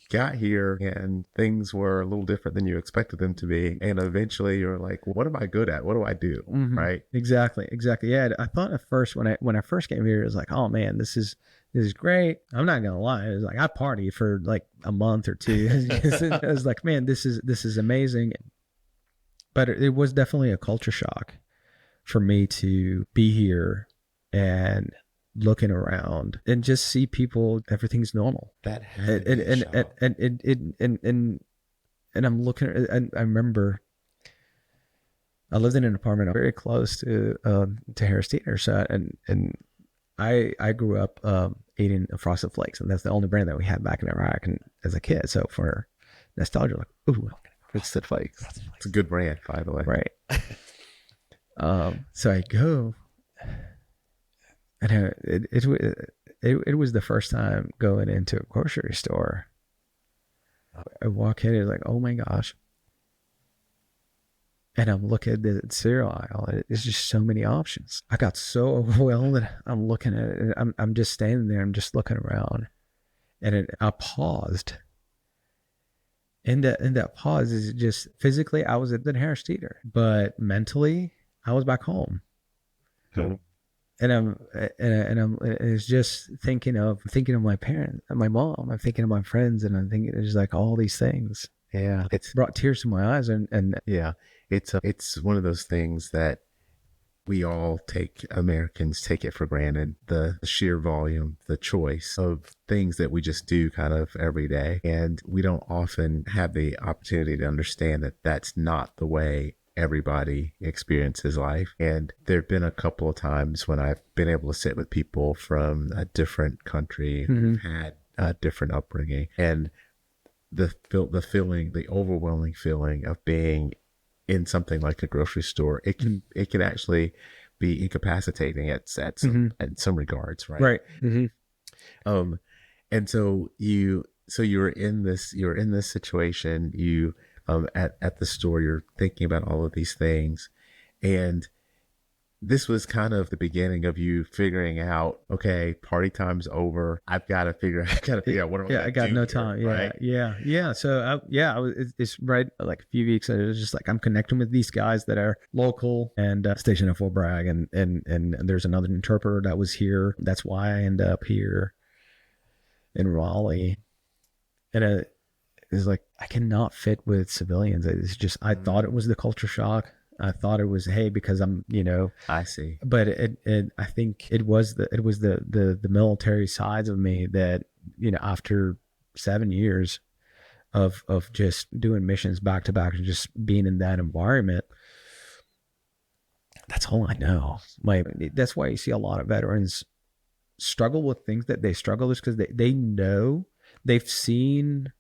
got here and things were a little different than you expected them to be, and eventually you're like, what am I good at? What do I do? Right. Exactly. Yeah, I thought at first when I first came here, it was like, oh man, this is great. I'm not gonna lie, it was like I partied for like a month or two. It was like, man, this is amazing. But it was definitely a culture shock for me to be here and looking around and just see people, everything's normal. That and I'm looking and I remember I lived in an apartment very close to Harris Teeter, so and I grew up eating Frosted Flakes, and that's the only brand that we had back in Iraq and as a kid. So for nostalgia, like, ooh, Frosted Flakes. It's a good brand, by the way. Right. So I go, and it was the first time going into a grocery store. I walk in, it's like, oh my gosh. And I'm looking at the cereal aisle. There's just so many options. I got so overwhelmed that I'm looking at it. I'm just standing there. I'm just looking around, and I paused. In that pause is just physically, I was at the Harris Teeter, but mentally, I was back home. Cool. And it's just thinking of my parents, my mom. I'm thinking of my friends, and I'm thinking it's like all these things. Yeah, It's brought tears to my eyes, and yeah, it's one of those things that Americans take it for granted, the sheer volume, the choice of things that we just do kind of every day. And we don't often have the opportunity to understand that that's not the way everybody experiences life. And there have been a couple of times when I've been able to sit with people from a different country who've had a different upbringing, and the feeling, the overwhelming feeling of being in something like a grocery store, it can actually be incapacitating at some regards, right? right. And so you're in this situation, you at the store, you're thinking about all of these things, and this was kind of the beginning of you figuring out, okay, party time's over. I've got to figure out what am I going to do. I got no time. Yeah, right? yeah. So it's right. Like a few weeks, it was just like I'm connecting with these guys that are local and stationed at Fort Bragg, and there's another interpreter that was here. That's why I ended up here in Raleigh, and it's like I cannot fit with civilians. It's just I thought it was the culture shock. I thought it was, hey, because I'm, I see. But I think it was the military sides of me that, after 7 years of just doing missions back to back and just being in that environment, that's all I know. That's why you see a lot of veterans struggle with things that they struggle with, because they know, they've seen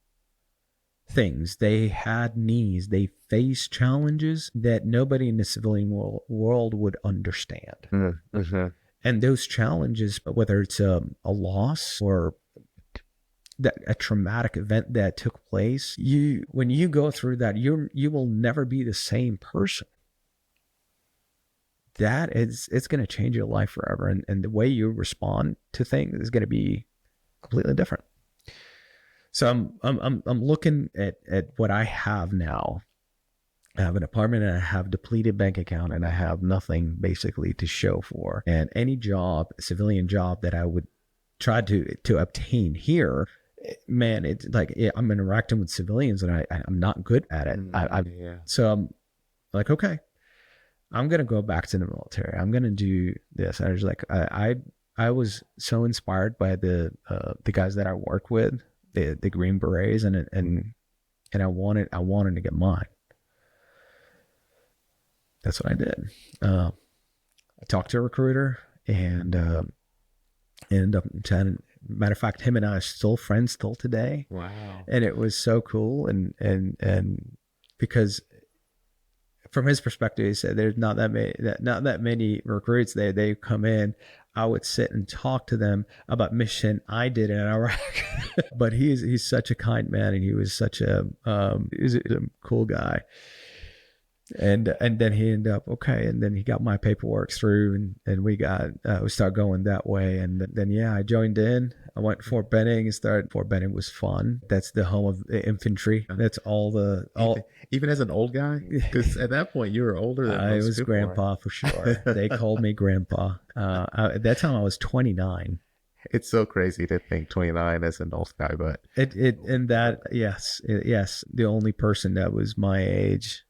things, they had needs, they faced challenges that nobody in the civilian world would understand. And those challenges, whether it's a loss or a traumatic event that took place, when you go through that, you will never be the same person. It's going to change your life forever, and the way you respond to things is going to be completely different. So I'm looking at what I have now. I have an apartment and I have depleted bank account and I have nothing basically to show for. And any job, civilian job that I would try to obtain here, man, it's like I'm interacting with civilians and I'm not good at it. So I'm like, okay, I'm gonna go back to the military. I'm gonna do this. I was like, I was so inspired by the guys that I worked with, the Green Berets, and I wanted to get mine. That's what I did. I talked to a recruiter and ended up chatting. Matter of fact, him and I are still friends still today. Wow. And it was so cool. And because from his perspective, he said there's not that many recruits they come in. I would sit and talk to them about mission I did in Iraq. But he's such a kind man, and he was such he's a cool guy. And then he ended up okay, and then he got my paperwork through, and we started going that way, and then I joined in. I went to Fort Benning and started. Fort Benning was fun. That's the home of the infantry. That's even as an old guy, because at that point you were older than I most was people grandpa for sure. They called me grandpa. At that time I was 29. It's so crazy to think 29 as an old guy, but yes, the only person that was my age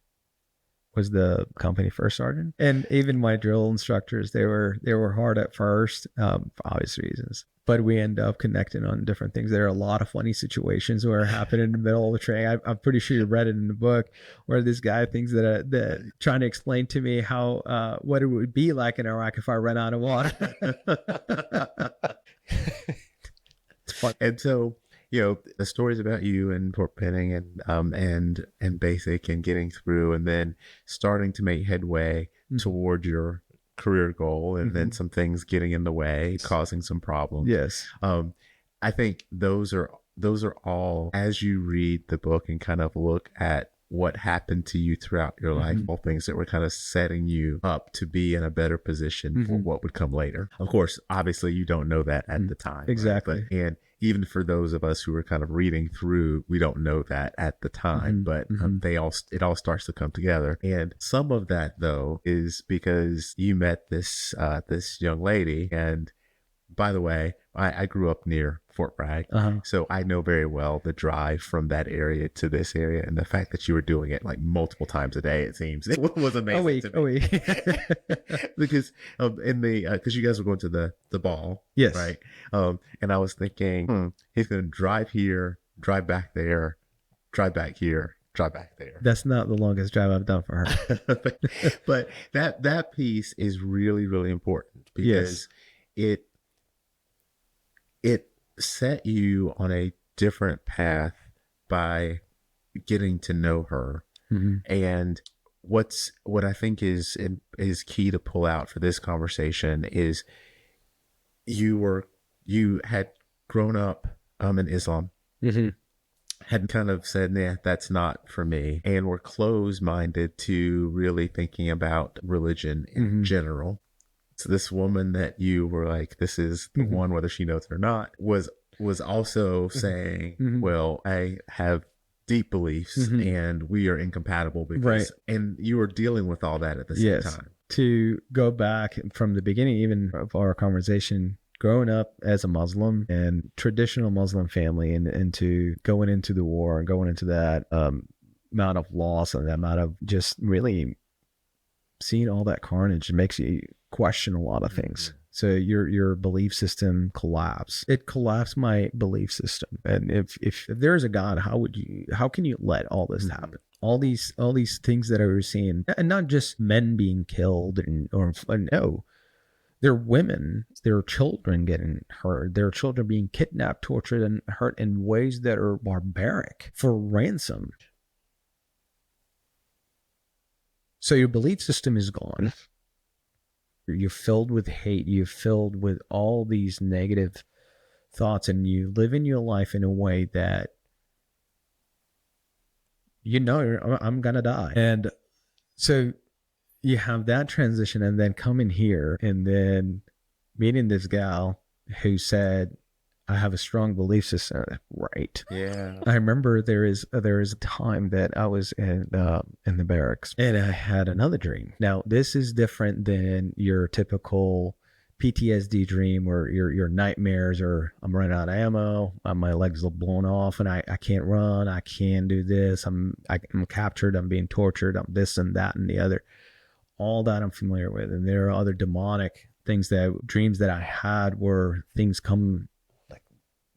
was the company first sergeant. And even my drill instructors, they were hard at first, for obvious reasons. But we end up connecting on different things. There are a lot of funny situations where it happened in the middle of the training. I'm pretty sure you read it in the book, where this guy thinks that trying to explain to me how what it would be like in Iraq if I ran out of water. It's fun. And so, the stories about you and Fort Benning and basic and getting through and then starting to make headway toward your career goal, and then some things getting in the way, causing some problems. Yes. I think those are all, as you read the book and kind of look at what happened to you throughout your life, all things that were kind of setting you up to be in a better position for what would come later. Of course, obviously you don't know that at the time. Exactly. Right? And even for those of us who are kind of reading through, we don't know that at the time, but it all starts to come together. And some of that though is because you met this young lady. And by the way, I grew up near Fort Bragg, so I know very well the drive from that area to this area, and the fact that you were doing it like multiple times a day, it seems, it was amazing to me. Because because you guys were going to the ball, yes, right? And I was thinking, he's going to drive here, drive back there, drive back here, drive back there. That's not the longest drive I've done for her. But that piece is really, really important, because it set you on a different path by getting to know her. And what I think is key to pull out for this conversation is you had grown up in Islam, had kind of said, nah, that's not for me, and were closed-minded to really thinking about religion in general. So this woman that you were like, this is the one, whether she knows it or not, was also saying, well, I have deep beliefs and we are incompatible because, and you were dealing with all that at the same time. To go back from the beginning, even of our conversation, growing up as a Muslim and traditional Muslim family, and to going into the war and going into that amount of loss and that amount of just really seeing all that carnage, makes you question a lot of things. So your belief system collapsed. It collapsed my belief system. And if there's a God, how can you let all this happen? All these things that I was seeing, and not just men being killed, no, there are women, there are children getting hurt, there are children being kidnapped, tortured, and hurt in ways that are barbaric for ransom. So your belief system is gone. You're filled with hate. You're filled with all these negative thoughts, and you live in your life in a way that I'm gonna die. And so you have that transition, and then coming here and then meeting this gal who said, I have a strong belief system. Right. Yeah. I remember there is a time that I was in the barracks and I had another dream. Now this is different than your typical PTSD dream or your nightmares, or I'm running out of ammo, my legs are blown off and I can't run, I can't do this, I'm captured, I'm being tortured, I'm this and that and the other. All that I'm familiar with. And there are other demonic things, that dreams that I had where things come, like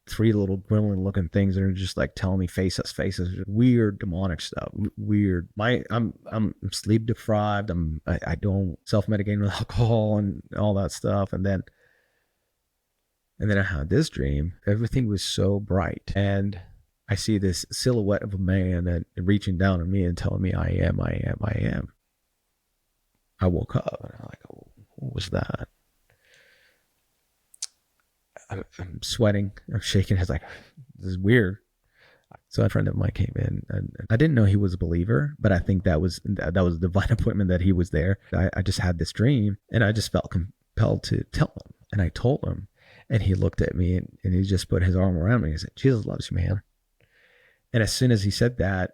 three little gremlin looking things that are just like telling me faces, weird demonic stuff. Weird. I'm sleep deprived. I don't self-medicate with alcohol and all that stuff. And then I had this dream. Everything was so bright. And I see this silhouette of a man and reaching down at me and telling me, I am. I woke up and I'm like, oh, what was that? I'm sweating. I'm shaking. It's like, this is weird. So a friend of mine came in, and I didn't know he was a believer, but I think that was a divine appointment that he was there. I just had this dream, and I just felt compelled to tell him. And I told him, and he looked at me, and he just put his arm around me and he said, Jesus loves you, man. And as soon as he said that,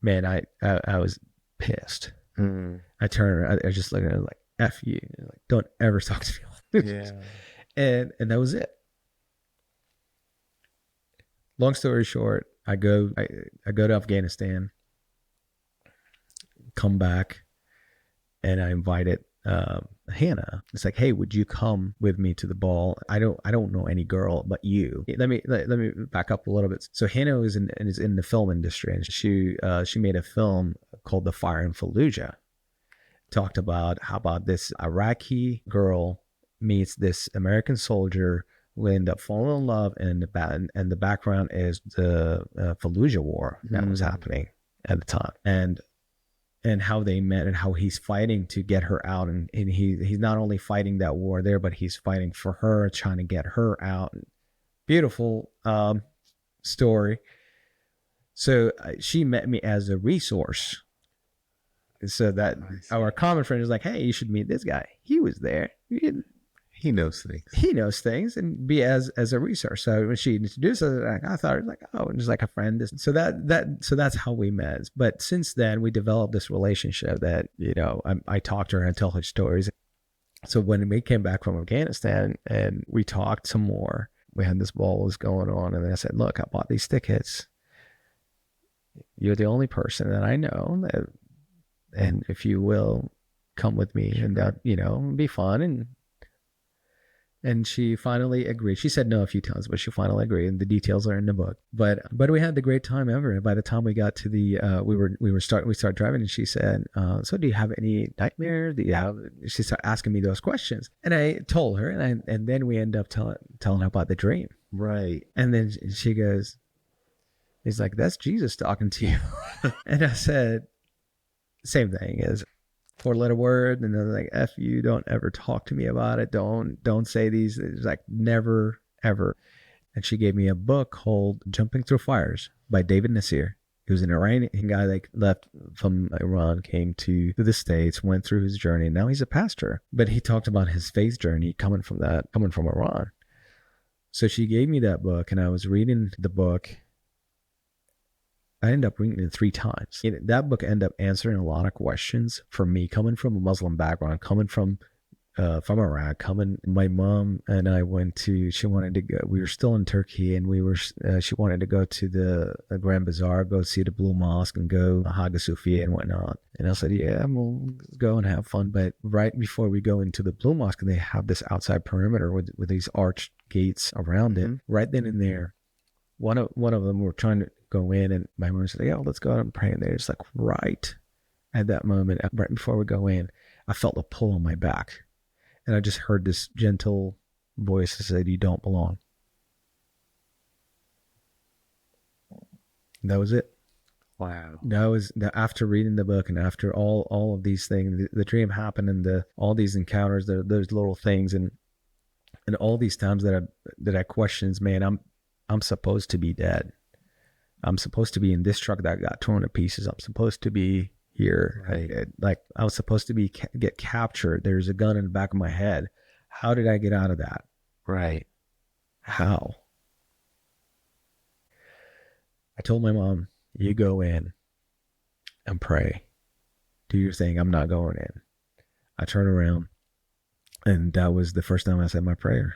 man, I was pissed. I turned, I just looked at him like, F you. Like, don't ever talk to me. Yeah. And that was it. Long story short, I go to Afghanistan, come back, and I invited Hannah. It's like, hey, would you come with me to the ball? I don't know any girl but you. Let me back up a little bit. So Hannah is in the film industry, and she made a film called The Fire in Fallujah. Talked about how about this Iraqi girl meets this American soldier who end up falling in love, and the background is the Fallujah war that was happening at the time, and how they met and how he's fighting to get her out, and he's not only fighting that war there, but he's fighting for her, trying to get her out. Beautiful story. So she met me as a resource. So that our common friend was like, hey, you should meet this guy. He was there. He knows things. He knows things, and be as a resource. So when she introduced us, I thought it was like, oh, just like a friend. So that's how we met. But since then, we developed this relationship that, you know, I talk to her and tell her stories. So when we came back from Afghanistan and we talked some more, we had this ball was going on, and then I said, look, I bought these tickets. You're the only person that I know that, and if you will come with me, and that, you know, be fun. And she finally agreed. She said no a few times, but she finally agreed, and the details are in the book. But we had the great time ever. And by the time we got to the we started driving, and she said, so do you have any nightmares? She started asking me those questions, and I told her, and then we end up telling her about the dream. Right. And then she goes, he's like, that's Jesus talking to you. And I said, same thing is 4-letter word, and they're like, F you, don't ever talk to me about it. Don't say these. It's like, never, ever. And she gave me a book called Jumping Through Fires by David Nasir. He was an Iranian guy that left from Iran, came to the States, went through his journey. Now he's a pastor. But he talked about his faith journey coming from Iran. So she gave me that book, and I was reading the book. I ended up reading it 3 times. That book ended up answering a lot of questions for me, coming from a Muslim background, coming from Iraq, my mom and I went to, she wanted to go, we were still in Turkey, and she wanted to go to the Grand Bazaar, go see the Blue Mosque and go to Hagia Sophia and whatnot. And I said, yeah, we'll go and have fun. But right before we go into the Blue Mosque, they have this outside perimeter with these arched gates around it. Right then and there, one of them were trying to go in, and my mom said, yeah, let's go out and pray in there. It's like right at that moment, right before we go in, I felt a pull on my back, and I just heard this gentle voice that said, you don't belong. And that was it. Wow. That was after reading the book, and after all of these things, the dream happened, and all these encounters, those little things, and all these times that I questions, man, I'm supposed to be dead. I'm supposed to be in this truck that got torn to pieces. I'm supposed to be here. Right. I was supposed to get captured. There's a gun in the back of my head. How did I get out of that? Right. How? I told my mom, you go in and pray. Do your thing. I'm not going in. I turned around, and that was the first time I said my prayer.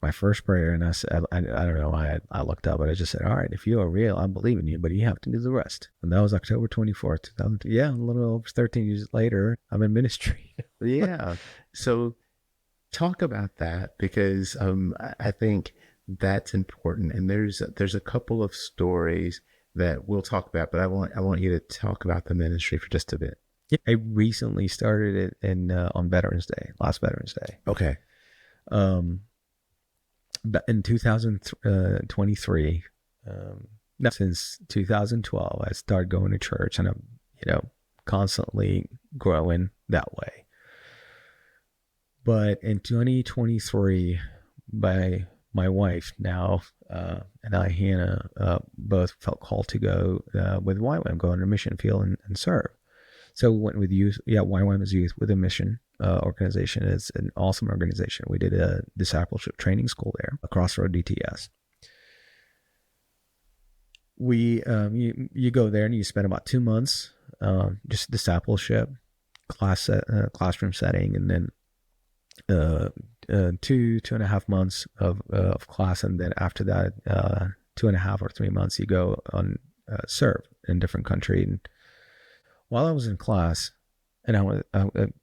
My first prayer, and I said, I don't know why I looked up, but I just said, all right, if you are real, I believe in you, but you have to do the rest. And that was October 24th, 2002. Yeah, a little over 13 years later, I'm in ministry. Yeah. So talk about that, because I think that's important. And there's a couple of stories that we'll talk about, but I want you to talk about the ministry for just a bit. Yeah, I recently started it on Veterans Day, last Veterans Day. Okay. In 2023, since 2012, I started going to church, and I'm, constantly growing that way. But in 2023, by my wife now and I, Hannah, both felt called to go with YWAM, go on a mission field and serve. So we went with youth. Yeah, YWAM is youth with a mission organization. It's an awesome organization. We did a discipleship training school there, a Crossroad DTS. We you go there and you spend about 2 months just discipleship, classroom setting, and then 2.5 months of class, and then after that 2.5 or 3 months you go on serve in different country. And while I was in class and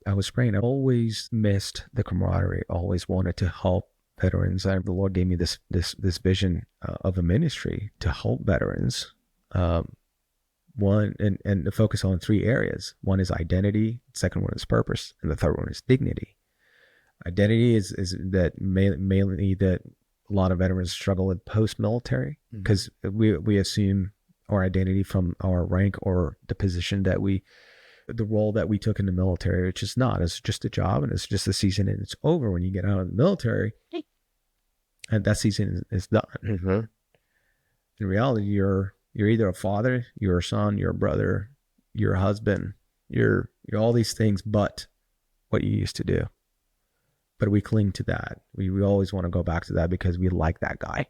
I was praying, I always missed the camaraderie. Always wanted to help veterans. The Lord gave me this vision of a ministry to help veterans. One and to focus on 3 areas. One is identity. The second one is purpose, and the third one is dignity. Identity is that mainly that a lot of veterans struggle with post-military, because we assume our identity from our rank or the position that the role that we took in the military, which is not. It's just a job, and it's just a season, and it's over when you get out of the military, and that season is done. Mm-hmm. In reality, you're either a father, you're a son, you're a brother, you're a husband, you're all these things, but what you used to do. But we cling to that. We always want to go back to that because we like that guy.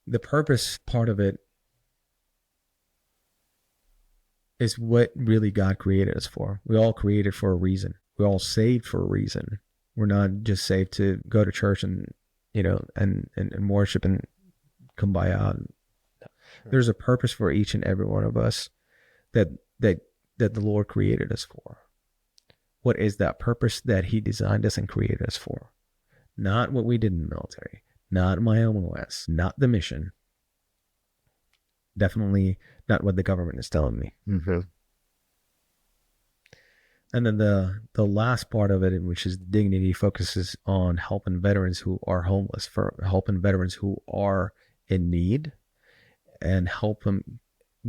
The purpose part of it is what really God created us for. We all created for a reason. We're all saved for a reason. We're not just saved to go to church and and worship and come by out. There's a purpose for each and every one of us that the Lord created us for. What is that purpose that He designed us and created us for? Not what we did in the military, not my OS, not the mission. Definitely not what the government is telling me. Mm-hmm. And then the last part of it, which is dignity, focuses on helping veterans who are homeless, for helping veterans who are in need, and help them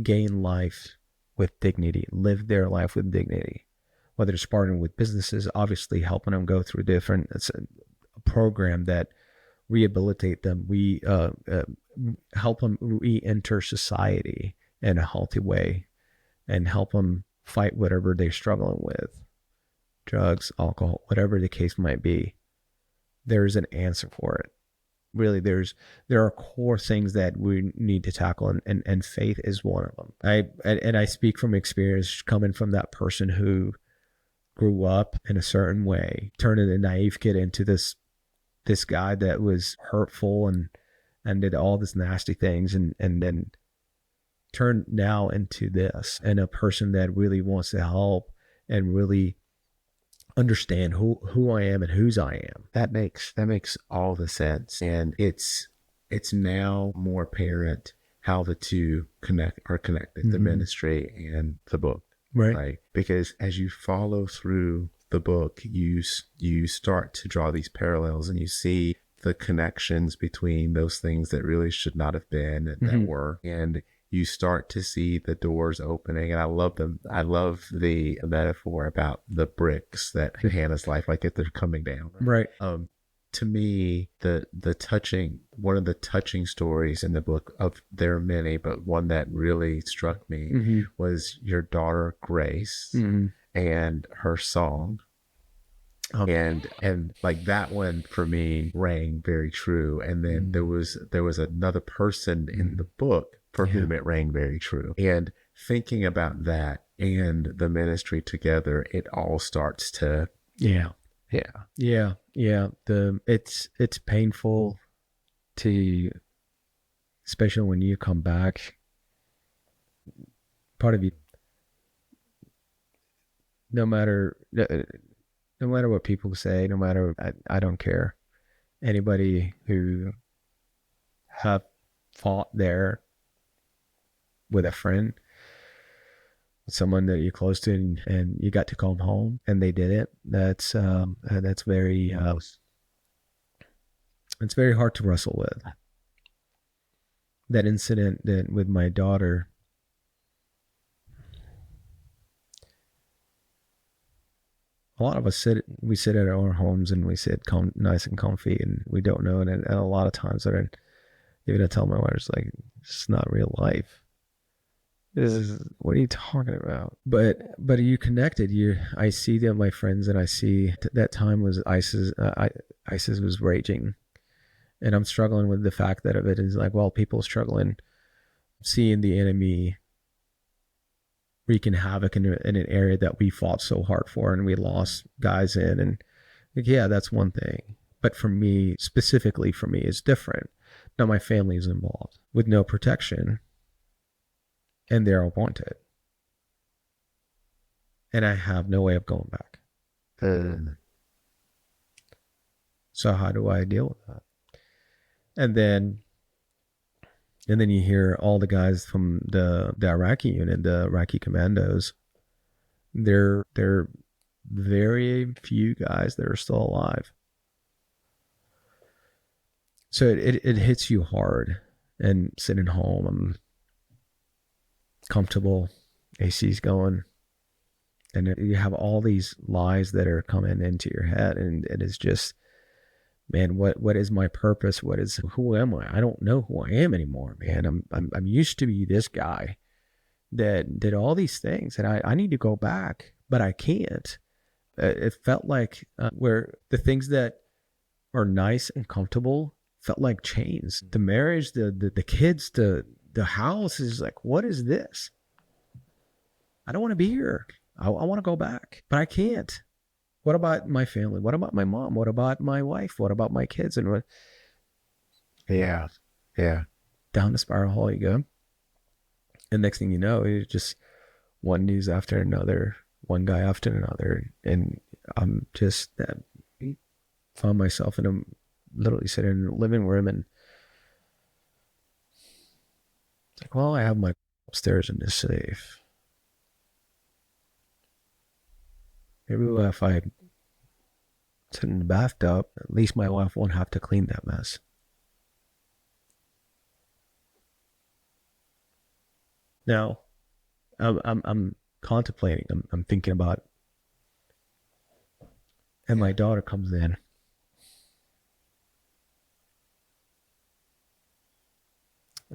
gain life with dignity, live their life with dignity. Whether it's partnering with businesses, obviously helping them go through it's a program that rehabilitate them. We help them re-enter society in a healthy way and help them fight whatever they're struggling with, drugs, alcohol, whatever the case might be. There's an answer for it. Really, there are core things that we need to tackle, and faith is one of them. I speak from experience, coming from that person who grew up in a certain way, turning a naive kid into this guy that was hurtful and did all this nasty things, and then turned now into this, and a person that really wants to help and really understand who I am and whose I am. That makes all the sense, and it's now more apparent how the two are connected, mm-hmm. the ministry and the book. Right. Because as you follow through the book, you start to draw these parallels, and you see the connections between those things that really should not have been and mm-hmm. that were, and you start to see the doors opening. And I love them. I love the metaphor about the bricks that in Hannah's life, like if they're coming down. Right. To me, one of the touching stories in the book, of there are many, but one that really struck me mm-hmm. was your daughter Grace mm-hmm. and her song. And like that one for me rang very true. And then there was another person in the book for whom it rang very true. And thinking about that and the ministry together, it all starts to Yeah. It's painful to, especially when you come back. Part of you, no matter what people say, no matter, I don't care. Anybody who have fought there with a friend, someone that you're close to, and you got to come home and they did it. That's very it's very hard to wrestle with. That incident that with my daughter, a lot of us we sit at our homes and we sit nice and comfy, and we don't know it. And a lot of times even I tell my wife, it's like, it's not real life. This is, what are you talking about? But you connected. I see them, my friends, and I see that time was ISIS. ISIS was raging, and I'm struggling with the fact that of it is like, well, people struggling, seeing the enemy wreaking havoc in an area that we fought so hard for and we lost guys in, and like, yeah, that's one thing. But for me, specifically for me, it's different. Now my family is involved with no protection, and they're all wanted, and I have no way of going back. So how do I deal with that? And then you hear all the guys from the Iraqi unit, the Iraqi commandos. They're very few guys that are still alive. So it hits you hard. And sitting home, I'm comfortable, AC's going, and you have all these lies that are coming into your head, and it is just, man, what is my purpose? Who am I? I don't know who I am anymore, man. I'm used to be this guy that did all these things, and I need to go back, but I can't. It felt like where the things that are nice and comfortable felt like chains. The marriage, the kids, the house is like, what is this? I don't want to be here. I want to go back, but I can't. What about my family? What about my mom? What about my wife? What about my kids? And yeah. Down the spiral hole you go. And next thing you know, it's just one news after another, one guy after another. And I'm just found myself literally sitting in the living room, and it's like, well, I have my upstairs in the safe. Maybe if I sit in the bathtub, at least my wife won't have to clean that mess. Now, I'm contemplating. I'm thinking about, and my daughter comes in,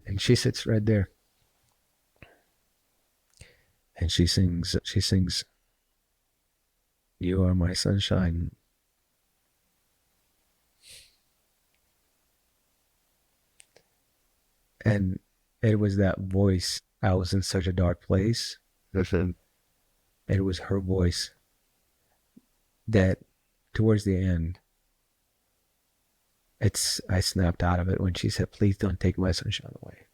and she sits right there, and she sings. You are my sunshine. And it was that voice. I was in such a dark place. Listen. It was her voice that towards the end, I snapped out of it when she said, please don't take my sunshine away.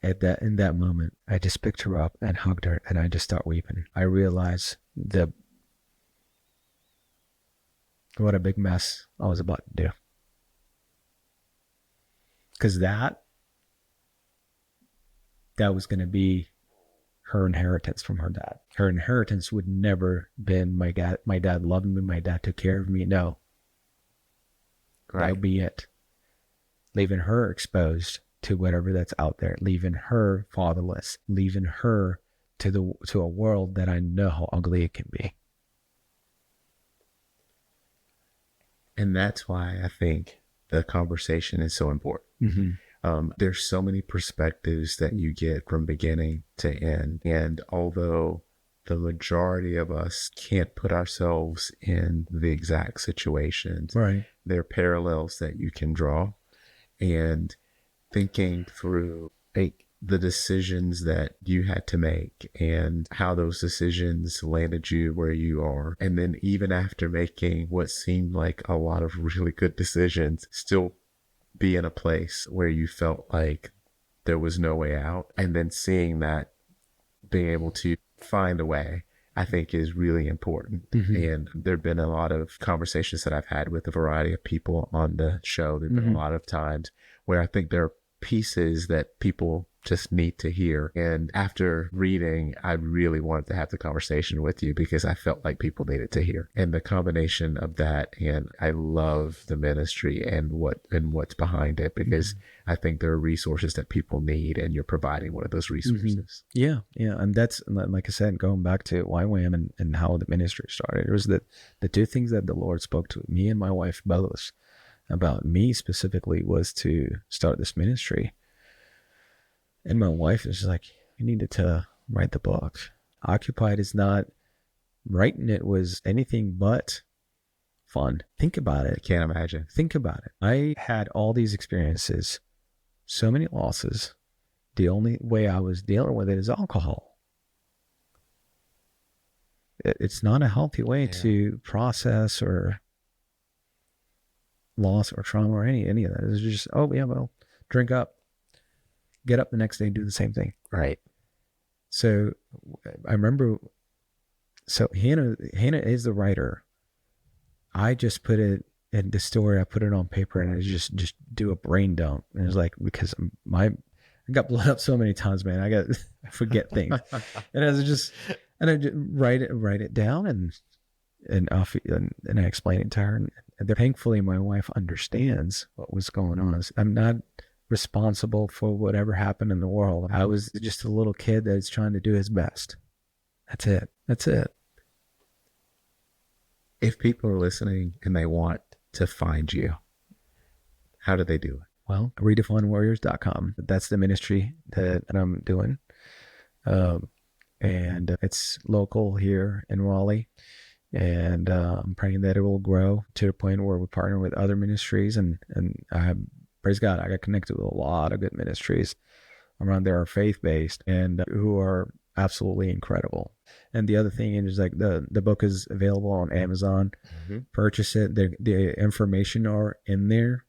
In that moment, I just picked her up and hugged her, and I just start weeping. I realized what a big mess I was about to do. Because that was going to be her inheritance from her dad. Her inheritance would never been my dad loved me, my dad took care of me. No. Right. That would be it. Leaving her exposed to whatever that's out there, leaving her fatherless, leaving her to a world that I know how ugly it can be. And that's why I think the conversation is so important. Mm-hmm. There's so many perspectives that you get from beginning to end. And although the majority of us can't put ourselves in the exact situations, Right. there are parallels that you can draw. And thinking through the decisions that you had to make and how those decisions landed you where you are. And then even after making what seemed like a lot of really good decisions, still be in a place where you felt like there was no way out. And then seeing that, being able to find a way, I think is really important. And there've been a lot of conversations that I've had with a variety of people on the show. There've been a lot of times where I think there are pieces that people just need to hear. And after reading, I really wanted to have the conversation with you because I felt like people needed to hear. And the combination of that, and I love the ministry and what's behind it, because I think there are resources that people need, and you're providing one of those resources. Yeah. And that's, like I said, going back to YWAM and how the ministry started, it was the two things that the Lord spoke to me and my wife both about me specifically was to start this ministry. And my wife is like, you needed to write the book. Occupied is not, writing it was anything but fun. Think about it. I can't imagine. Think about it. I had all these experiences, so many losses. The only way I was dealing with it is alcohol. It's not a healthy way to process or loss or trauma or any of that. It's just, oh yeah, well, drink up, get up the next day and do the same thing. Right. So I remember, so Hannah is the writer. I just put it in the story, I put it on paper and I just do a brain dump. And it's like, because I got blown up so many times, man. I forget things. And I just write it down and I explain it to her. And thankfully, my wife understands what was going on. I'm not responsible for whatever happened in the world. I was just a little kid that's trying to do his best. That's it. If people are listening and they want to find you, how do they do it? Well, redefinewarriors.com. That's the ministry that I'm doing. And it's local here in Raleigh. And I'm praying that it will grow to the point where we partner with other ministries. And praise God, I got connected with a lot of good ministries around there are faith-based and who are absolutely incredible. And the other thing is, like, the book is available on Amazon. Purchase it. The information are in there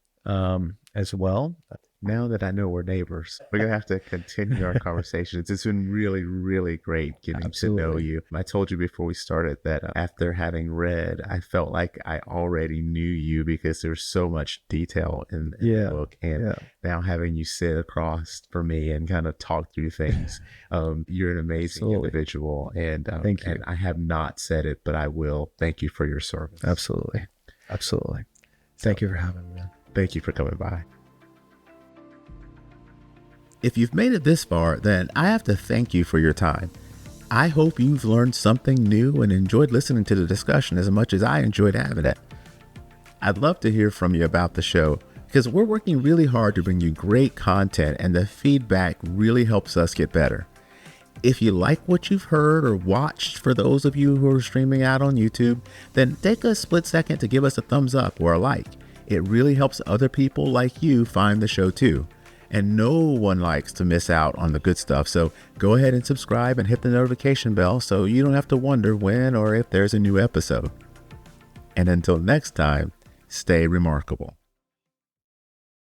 as well. Now that I know we're neighbors, we're going to have to continue our conversations. It's been really, really great getting to know you. I told you before we started that after having read, I felt like I already knew you because there's so much detail in the book. And now having you sit across for me and kind of talk through things, you're an amazing individual. And thank you. And I have not said it, but I will. Thank you for your service. Absolutely. Thank you for having me, man. Thank you for coming by. If you've made it this far, then I have to thank you for your time. I hope you've learned something new and enjoyed listening to the discussion as much as I enjoyed having it. I'd love to hear from you about the show because we're working really hard to bring you great content and the feedback really helps us get better. If you like what you've heard or watched, for those of you who are streaming out on YouTube, then take a split second to give us a thumbs up or a like. It really helps other people like you find the show too. And no one likes to miss out on the good stuff. So go ahead and subscribe and hit the notification bell so you don't have to wonder when or if there's a new episode. And until next time, stay remarkable.